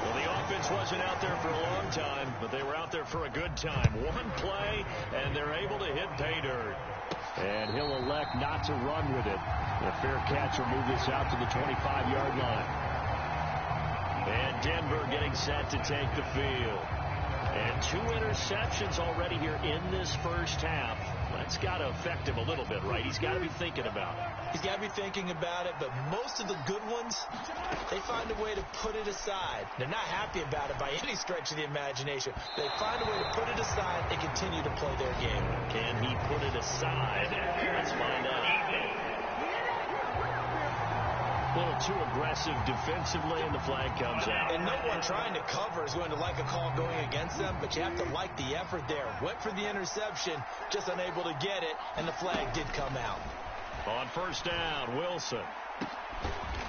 Well, the offense wasn't out there for a long time, but they were out there for a good time. One play, and they're able to hit pay dirt. And he'll elect not to run with it. A fair catch will move this out to the 25-yard line. And Denver getting set to take the field. And 2 interceptions already here in this first half. That's got to affect him a little bit, right? He's got to be thinking about it. He's got to be thinking about it, but most of the good ones, they find a way to put it aside. They're not happy about it by any stretch of the imagination. They find a way to put it aside and continue to play their game. Can he put it aside? Let's find out. A little too aggressive defensively, and the flag comes out. And no one trying to cover is going to like a call going against them, but you have to like the effort there. Went for the interception, just unable to get it, and the flag did come out. On first down, Wilson.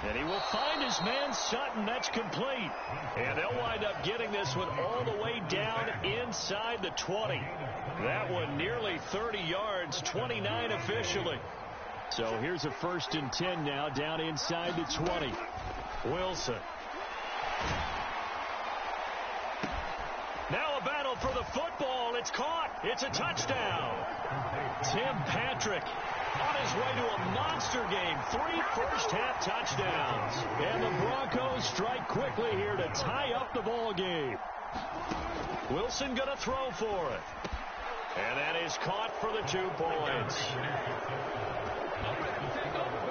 And he will find his man Sutton. That's complete. And they'll wind up getting this one all the way down inside the 20. That one nearly 30 yards, 29 officially. So here's a 1st and 10 now, down inside the 20. Wilson. Now a battle for the football. It's caught. It's a touchdown. Tim Patrick on his way to a monster game. 3 first-half touchdowns. And the Broncos strike quickly here to tie up the ball game. Wilson going to throw for it. And that is caught for the 2 points.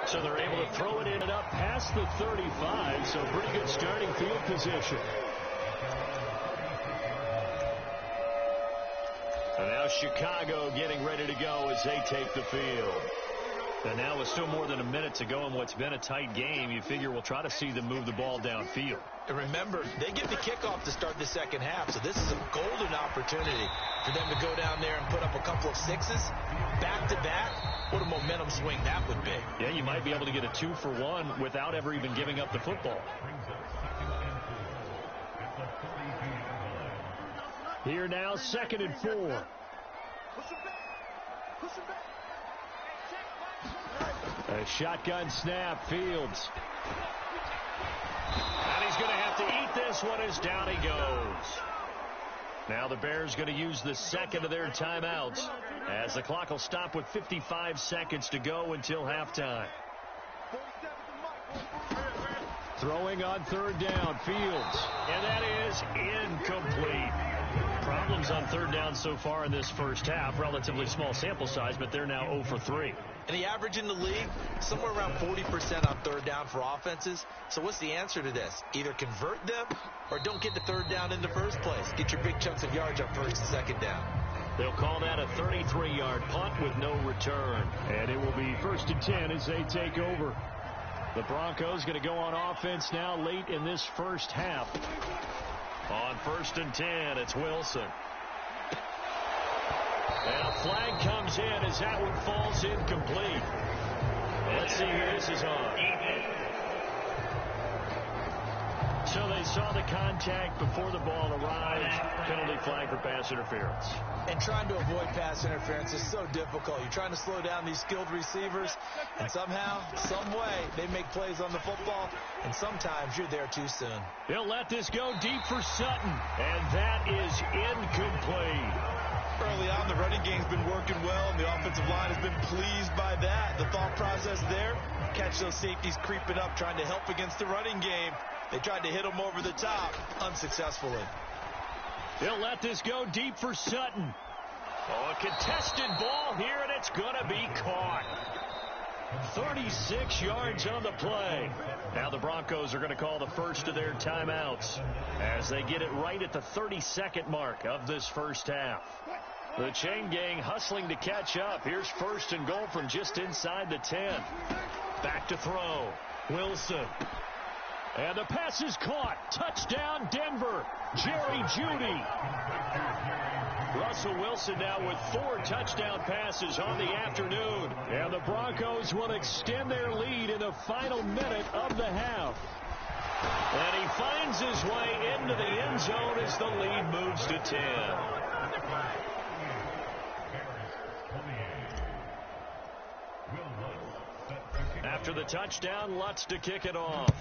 So they're able to throw it in and up past the 35, so pretty good starting field position. And now Chicago getting ready to go as they take the field. And now with still more than a minute to go in what's been a tight game, you figure we'll try to see them move the ball downfield. And remember, they get the kickoff to start the second half, so this is a golden opportunity for them to go down there and put up a couple of 6s back-to-back. What a momentum swing that would be. Yeah, you might be able to get a 2-for-1 without ever even giving up the football. Here now, 2nd and 4. A shotgun snap, Fields. And he's going to have to eat this one as down he goes. Now the Bears going to use the second of their timeouts as the clock will stop with 55 seconds to go until halftime. Throwing on 3rd down, Fields. And that is incomplete. Problems on third down so far in this first half. Relatively small sample size, but they're now 0 for 3. And the average in the league, somewhere around 40% on third down for offenses. So what's the answer to this? Either convert them or don't get the third down in the first place. Get your big chunks of yards on first and second down. They'll call that a 33-yard punt with no return. And it will be 1st and 10 as they take over. The Broncos going to go on offense now late in this first half. On 1st and 10, it's Wilson. And a flag comes in as that one falls incomplete. Let's see who this is on. So they saw the contact before the ball arrived. Penalty flag for pass interference. And trying to avoid pass interference is so difficult. You're trying to slow down these skilled receivers, and somehow, some way, they make plays on the football, and sometimes you're there too soon. They'll let this go deep for Sutton, and that is incomplete. Early on, the running game's been working well, and the offensive line has been pleased by that. The thought process there, catch those safeties creeping up, trying to help against the running game. They tried to hit them over the top, unsuccessfully. They'll let this go deep for Sutton. Oh, a contested ball here, and it's going to be caught. 36 yards on the play. Now the Broncos are going to call the first of their timeouts as they get it right at the 32nd mark of this first half. The chain gang hustling to catch up. Here's 1st and goal from just inside the 10. Back to throw. Wilson. And the pass is caught. Touchdown, Denver. Jerry Jeudy. Russell Wilson now with 4 touchdown passes on the afternoon. And the Broncos will extend their lead in the final minute of the half. And he finds his way into the end zone as the lead moves to 10. After the touchdown, Lutz to kick it off.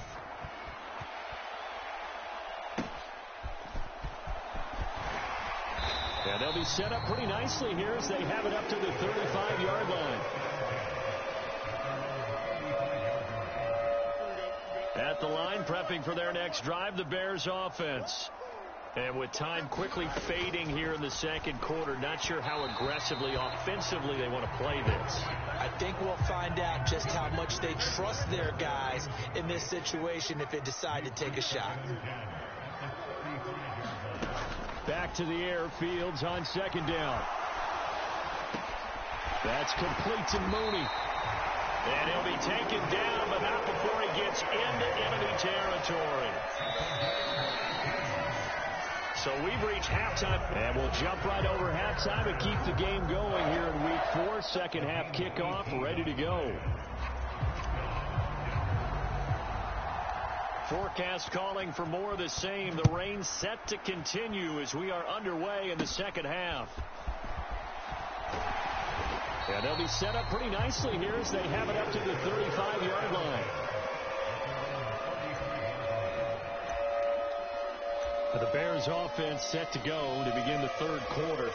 And they'll be set up pretty nicely here as they have it up to the 35-yard line. At the line, prepping for their next drive, the Bears offense. And with time quickly fading here in the second quarter, not sure how aggressively, offensively they want to play this. I think we'll find out just how much they trust their guys in this situation if they decide to take a shot. Back to the air, Fields on second down. That's complete to Mooney. And he'll be taken down, but not before he gets into enemy territory. So we've reached halftime, and we'll jump right over halftime and keep the game going here in week 4. Second half kickoff, ready to go. Forecast calling for more of the same. The rain set to continue as we are underway in the second half. And they'll be set up pretty nicely here as they have it up to the 35-yard line. The Bears offense set to go to begin the third quarter.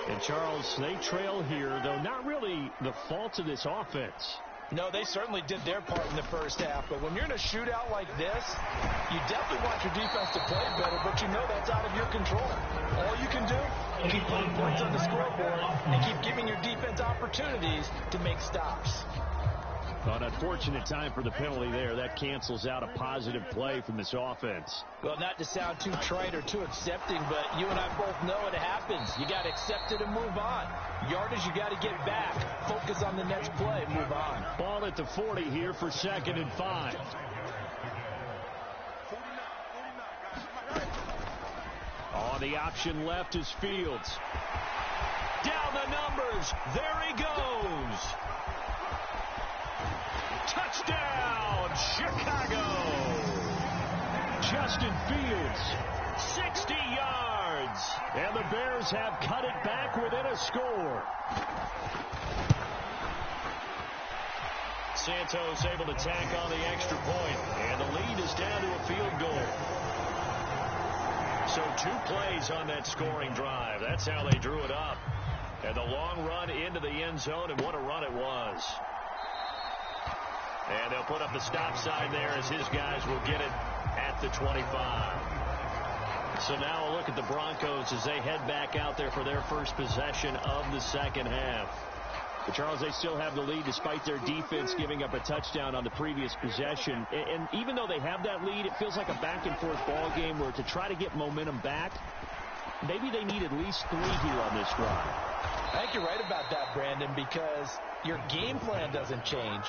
And Charles, they trail here, though not really the fault of this offense. No, they certainly did their part in the first half. But when you're in a shootout like this, you definitely want your defense to play better, but you know that's out of your control. All you can do is keep putting points on the scoreboard and keep giving your defense opportunities to make stops. An unfortunate time for the penalty there. That cancels out a positive play from this offense. Well, not to sound too trite or too accepting, but you and I both know it happens. You got to accept it and move on. Yardage, you got to get back. Focus on the next play. Move on. Ball at the 40 here for 2nd and 5. On the option left is Fields. Down the numbers. There he goes. Touchdown, Chicago. Justin Fields, 60 yards. And the Bears have cut it back within a score. Santos able to tack on the extra point. And the lead is down to a field goal. So 2 plays on that scoring drive. That's how they drew it up. And the long run into the end zone, and what a run it was. And they'll put up the stop sign there as his guys will get it at the 25. So now a look at the Broncos as they head back out there for their first possession of the second half. But Charles, they still have the lead despite their defense giving up a touchdown on the previous possession. And even though they have that lead, it feels like a back-and-forth ball game where to try to get momentum back, maybe they need at least 3 here on this drive. I think you're right about that, Brandon, because your game plan doesn't change.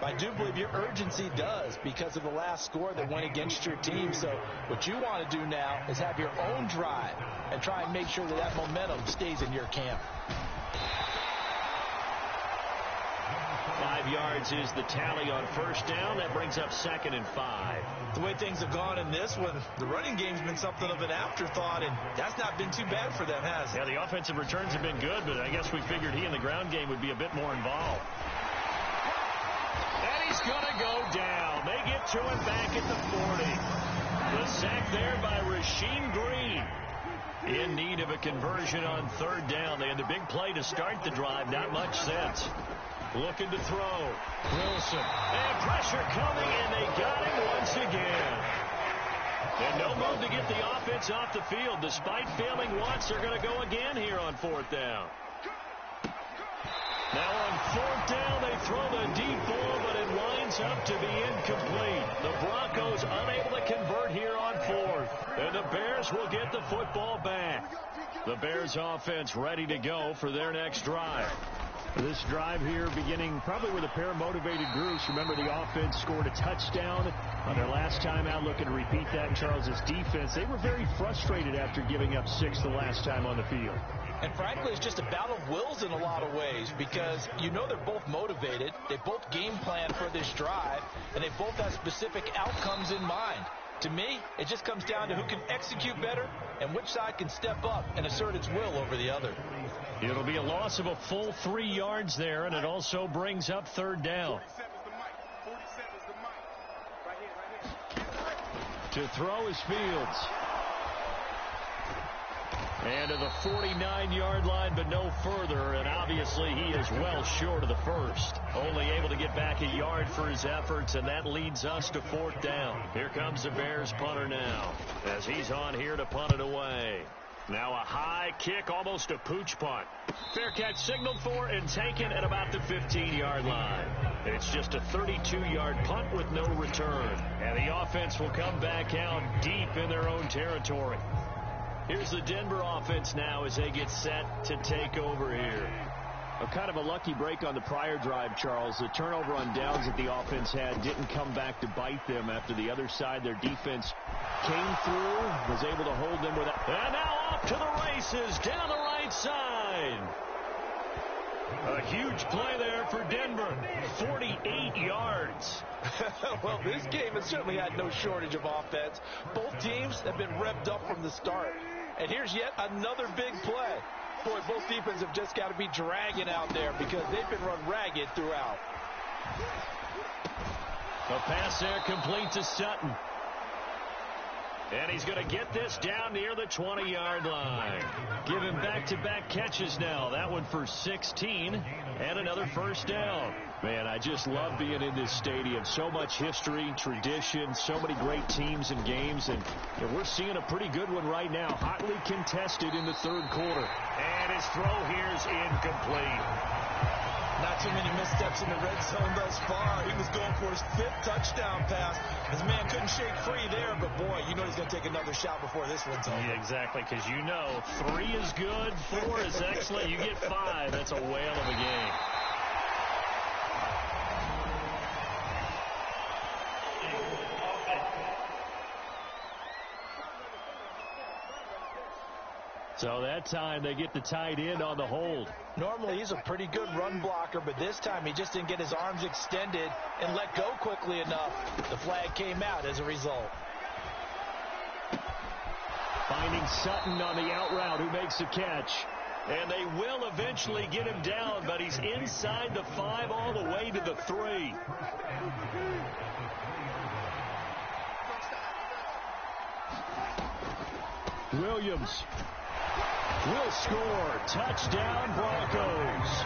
But I do believe your urgency does because of the last score that went against your team. So what you want to do now is have your own drive and try and make sure that that momentum stays in your camp. 5 yards is the tally on first down. That brings up 2nd and 5. The way things have gone in this one, the running game's been something of an afterthought, and that's not been too bad for them, has it? Yeah, the offensive returns have been good, but I guess we figured he in the ground game would be a bit more involved. And he's going to go down. They get to him back at the 40. The sack there by Rasheem Green. In need of a conversion on 3rd down. They had the big play to start the drive. Not much sense. Looking to throw. Wilson. And pressure coming, and they got him once again. And no move to get the offense off the field. Despite failing once, they're going to go again here on 4th down. Now on 4th down, they throw the deep ball, but it winds up to be incomplete. The Broncos unable to convert here on 4th. And the Bears will get the football back. The Bears offense ready to go for their next drive. This drive here beginning probably with a pair of motivated groups. Remember, the offense scored a touchdown on their last time out. Looking to repeat that in Charles's defense. They were very frustrated after giving up 6 the last time on the field. And frankly, it's just a battle of wills in a lot of ways because you know they're both motivated. They both game plan for this drive, and they both have specific outcomes in mind. To me, it just comes down to who can execute better and which side can step up and assert its will over the other. It'll be a loss of a full 3 yards there, and it also brings up 3rd down. To throw is Fields. And to the 49-yard line, but no further, and obviously he is well short of the first. Only able to get back a yard for his efforts, and that leads us to 4th down. Here comes the Bears punter now, as he's on here to punt it away. Now a high kick, almost a pooch punt. Fair catch signaled for and taken at about the 15-yard line. It's just a 32-yard punt with no return. And the offense will come back out deep in their own territory. Here's the Denver offense now as they get set to take over here. Kind of a lucky break on the prior drive, Charles. The turnover on downs that the offense had didn't come back to bite them after the other side. Their defense came through, was able to hold them without. And now off to the races down the right side. A huge play there for Denver. 48 yards. Well, this game has certainly had no shortage of offense. Both teams have been revved up from the start. And here's yet another big play. Boy, both defenses have just got to be dragging out there because they've been run ragged throughout. A pass there complete to Sutton. And he's going to get this down near the 20-yard line. Give him back-to-back catches now. That one for 16 and another first down. Man, I just love being in this stadium. So much history, tradition, so many great teams and games. And we're seeing a pretty good one right now. Hotly contested in the 3rd quarter. And his throw here is incomplete. Not too many missteps in the red zone thus far. He was going for his 5th touchdown pass. His man couldn't shake free there, but boy, you know he's going to take another shot before this one's over. Yeah, exactly, because you know 3 is good, 4 is excellent. You get 5, that's a whale of a game. So that time they get the tight end on the hold. Normally he's a pretty good run blocker, but this time he just didn't get his arms extended and let go quickly enough. The flag came out as a result. Finding Sutton on the out route, who makes the catch. And they will eventually get him down, but he's inside the 5 all the way to the 3. Williams will score. Touchdown, Broncos.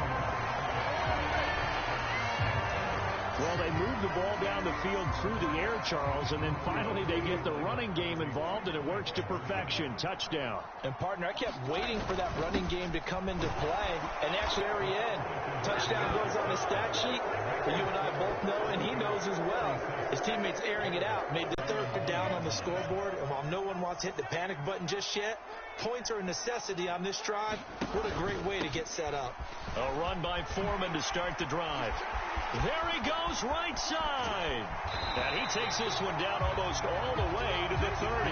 Well, they move the ball down the field through the air, Charles, and then finally they get the running game involved, and it works. works to perfection. Touchdown. And, partner, I kept waiting for that running game to come into play. And actually, very end, touchdown goes on the stat sheet. But you and I both know, and he knows as well, his teammates airing it out made the third down on the scoreboard. And while no one wants to hit the panic button just yet, points are a necessity on this drive. What a great way to get set up. A run by Foreman to start the drive. There he goes, right side. And he takes this one down almost all the way to the 30.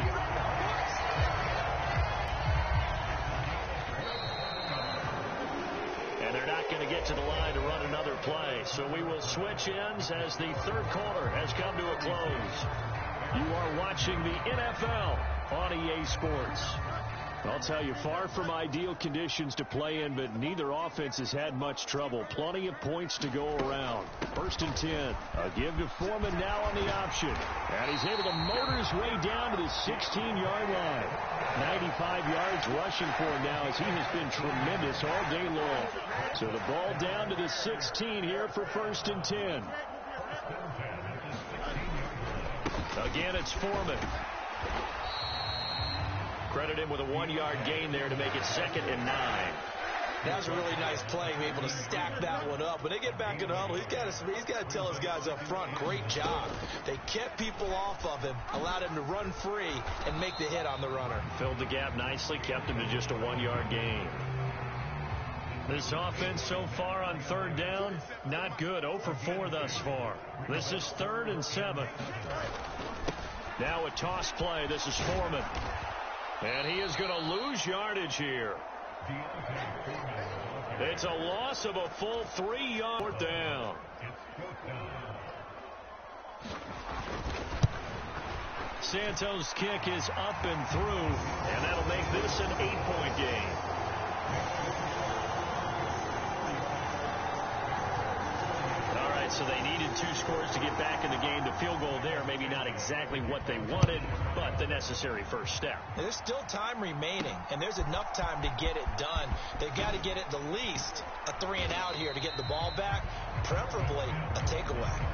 And they're not going to get to the line to run another play. So we will switch ends as the third quarter has come to a close. You are watching the NFL on EA Sports. I'll tell you, far from ideal conditions to play in, but neither offense has had much trouble. Plenty of points to go around. 1st and 10. A give to Foreman now on the option. And he's able to motor his way down to the 16-yard line. 95 yards rushing for him now as he has been tremendous all day long. So the ball down to the 16 here for 1st and 10. Again, it's Foreman. Credit him with a 1-yard gain there to make it 2nd and 9. That was a really nice play, able to stack that one up. When they get back in the huddle, he's got to tell his guys up front, great job. They kept people off of him, allowed him to run free and make the hit on the runner. Filled the gap nicely, kept him to just a 1-yard gain. This offense so far on 3rd down, not good. 0 for 4 thus far. This is 3rd and 7. Now a toss play. This is Foreman. And he is going to lose yardage here. It's a loss of a full 3-yard down. Santos' kick is up and through, and that'll make this an 8-point game. So they needed 2 scores to get back in the game. The field goal there, maybe not exactly what they wanted, but the necessary first step. There's still time remaining, and there's enough time to get it done. They've got to get at the least a 3-and-out here to get the ball back, preferably a takeaway.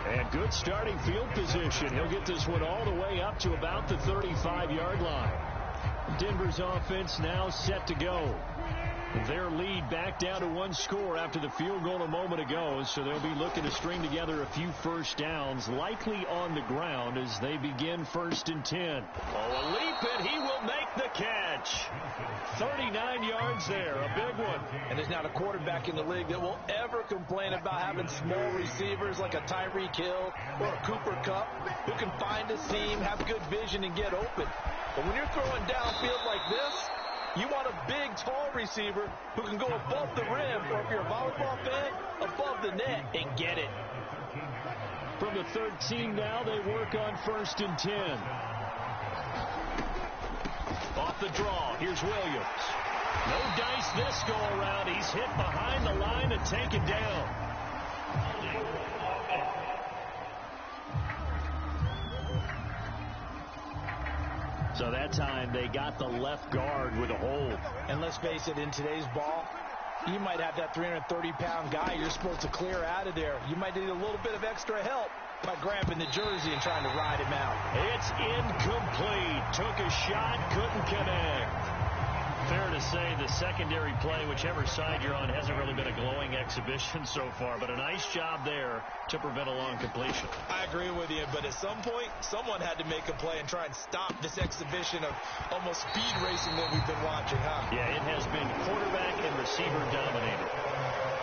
And good starting field position. He'll get this one all the way up to about the 35-yard line. Denver's offense now set to go. Their lead back down to 1 score after the field goal a moment ago, so they'll be looking to string together a few first downs, likely on the ground as they begin 1st and 10. Oh, a leap, and he will make the catch. 39 yards there, a big one. And there's not a quarterback in the league that will ever complain about having small receivers like a Tyreek Hill or a Cooper Kupp who can find a seam, have good vision, and get open. But when you're throwing downfield like this, you want a big, tall receiver who can go above the rim, or if you're a volleyball fan, above the net and get it. From the 13 now, they work on 1st and 10. Off the draw, here's Williams. No dice this go around. He's hit behind the line and taken down. So that time they got the left guard with a hold. And let's face it, in today's ball, you might have that 330-pound guy you're supposed to clear out of there. You might need a little bit of extra help by grabbing the jersey and trying to ride him out. It's incomplete. Took a shot, couldn't connect. Fair to say the secondary play, whichever side you're on, hasn't really been a glowing exhibition so far, but a nice job there to prevent a long completion. I agree with you, but at some point, someone had to make a play and try and stop this exhibition of almost speed racing that we've been watching, huh? Yeah, it has been quarterback and receiver dominated.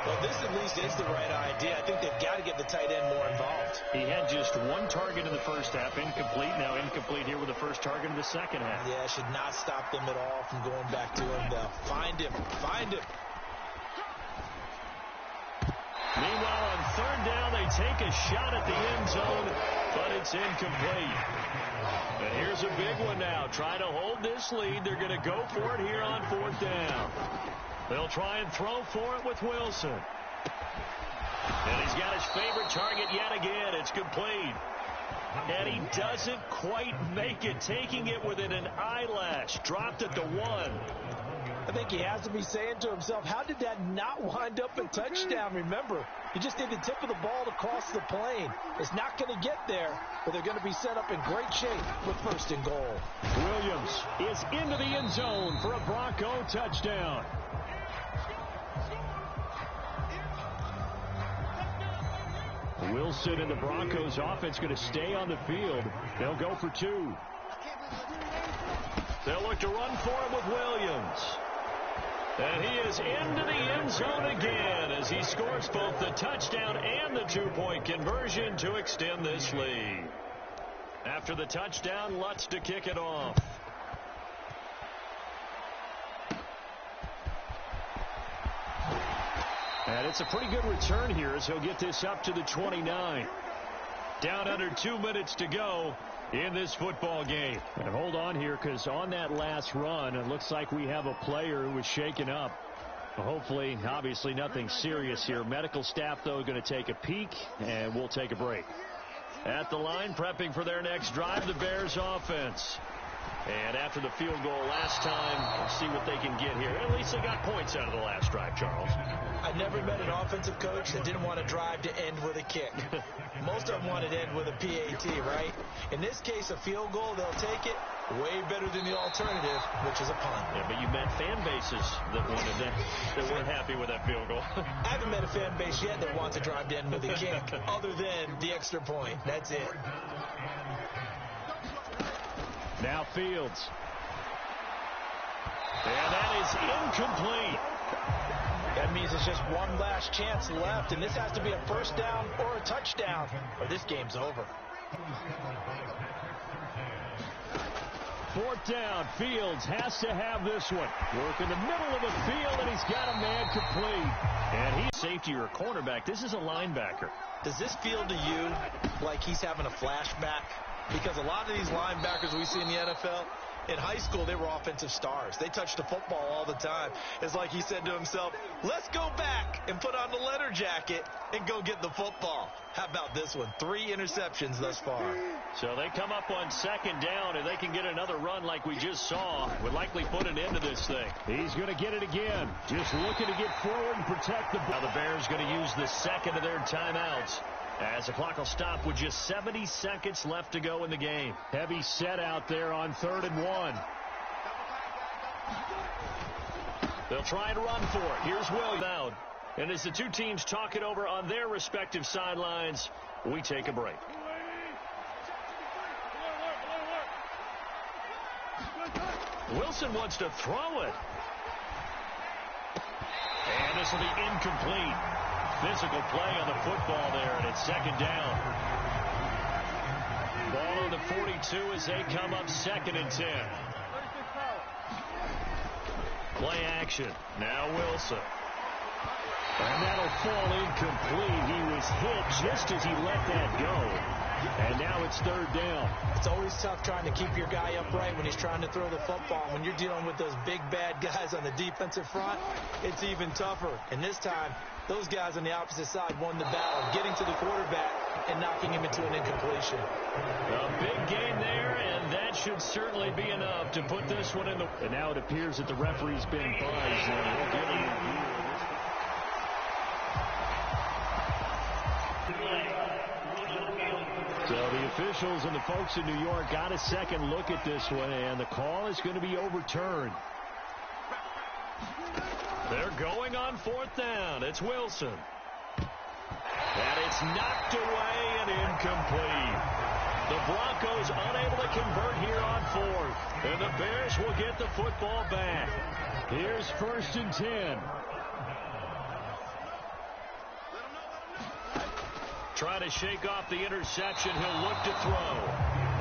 Well, this at least is the right idea. I think they've got to get the tight end more involved. He had just 1 target in the first half, incomplete. Now incomplete here with the first target in the second half. Yeah, should not stop them at all from going back to him. Find him. Find him. Meanwhile, on 3rd down, they take a shot at the end zone, but it's incomplete. And here's a big one now. Try to hold this lead. They're going to go for it here on 4th down. They'll try and throw for it with Wilson. And he's got his favorite target yet again. It's complete. And he doesn't quite make it, taking it within an eyelash. Dropped at the 1. I think he has to be saying to himself, how did that not wind up a touchdown? Remember, you just need the tip of the ball to cross the plane. It's not going to get there, but they're going to be set up in great shape with 1st and goal. Williams is into the end zone for a Bronco touchdown. Wilson and the Broncos offense going to stay on the field. They'll go for 2. They'll look to run for him with Williams. And he is into the end zone again as he scores both the touchdown and the 2-point conversion to extend this lead. After the touchdown, Lutz to kick it off. And it's a pretty good return here as he'll get this up to the 29. Down under 2 minutes to go in this football game. And hold on here, because on that last run, it looks like we have a player who was shaken up. Hopefully, obviously nothing serious here. Medical staff, though, going to take a peek, and we'll take a break. At the line, prepping for their next drive, the Bears offense. And after the field goal last time, we'll see what they can get here. At least they got points out of the last drive, Charles. I never met an offensive coach that didn't want to drive to end with a kick. Most of them wanted to end with a PAT, right? In this case, a field goal, they'll take it. Way better than the alternative, which is a punt. Yeah, but you met fan bases that wanted that weren't happy with that field goal. I haven't met a fan base yet that wants to drive to end with a kick, other than the extra point. That's it. Now Fields. And that is incomplete. That means it's just one last chance left, and this has to be a 1st down or a touchdown, or this game's over. 4th down. Fields has to have this one. Work in the middle of the field, and he's got a man complete. And he's safety or a cornerback. This is a linebacker. Does this feel to you like he's having a flashback? Because a lot of these linebackers we see in the NFL, in high school, they were offensive stars. They touched the football all the time. It's like he said to himself, let's go back and put on the leather jacket and go get the football. How about this one? 3 interceptions thus far. So they come up on 2nd down, and they can get another run like we just saw. Would likely put an end to this thing. He's going to get it again. Just looking to get forward and protect the ball. Now the Bears going to use the 2nd of their timeouts, as the clock will stop with just 70 seconds left to go in the game. Heavy set out there on 3rd and 1. They'll try and run for it. Here's Williams out. And as the two teams talk it over on their respective sidelines, we take a break. Wilson wants to throw it. And this will be incomplete. Physical play on the football there, and it's 2nd down. Ball on the 42 as they come up 2nd and 10. Play action. Now Wilson. And that'll fall incomplete. He was hit just as he let that go. And now it's 3rd down. It's always tough trying to keep your guy upright when he's trying to throw the football. When you're dealing with those big, bad guys on the defensive front, it's even tougher. And this time, those guys on the opposite side won the battle, getting to the quarterback and knocking him into an incompletion. A big gain there, and that should certainly be enough to put this one in the... And now it appears that the referee's been buzzed. And we'll give him a view. So the officials and the folks in New York got a second look at this one, and the call is going to be overturned. They're going on 4th down. It's Wilson. And it's knocked away and incomplete. The Broncos unable to convert here on 4th. And the Bears will get the football back. Here's 1st and 10. Try to shake off the interception. He'll look to throw.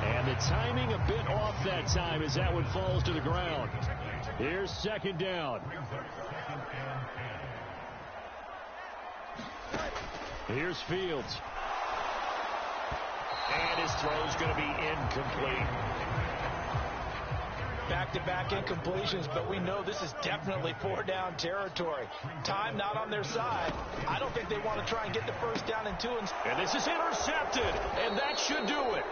And the timing a bit off that time as that one falls to the ground. Here's 2nd down. Here's Fields. And his throw's going to be incomplete. Back-to-back incompletions, but we know this is definitely 4-down territory. Time not on their side. I don't think they want to try and get the 1st down and 2. And this is intercepted, and that should do it.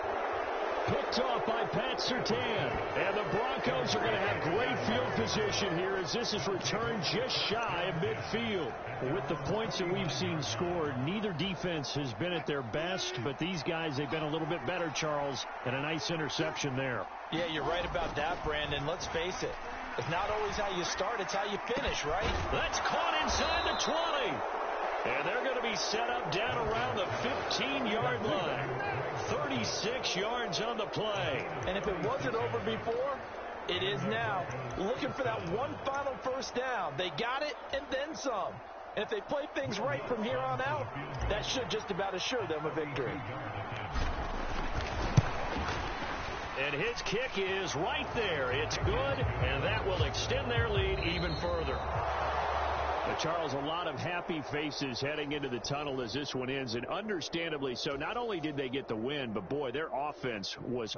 Picked off by Pat Surtain. And the Broncos are going to have great field position here as this is returned just shy of midfield. With the points that we've seen scored, neither defense has been at their best, but these guys, they've been a little bit better, Charles, and a nice interception there. Yeah, you're right about that, Brandon. Let's face it. It's not always how you start, it's how you finish, right? That's caught inside the 20. And they're going to be set up down around the 15-yard line. 36 yards on the play. And if it wasn't over before, it is now. Looking for that one final first down. They got it and then some. And if they play things right from here on out, that should just about assure them a victory. And his kick is right there. It's good, and that will extend their lead even further. But Charles, a lot of happy faces heading into the tunnel as this one ends, and understandably so. Not only did they get the win, but boy, their offense was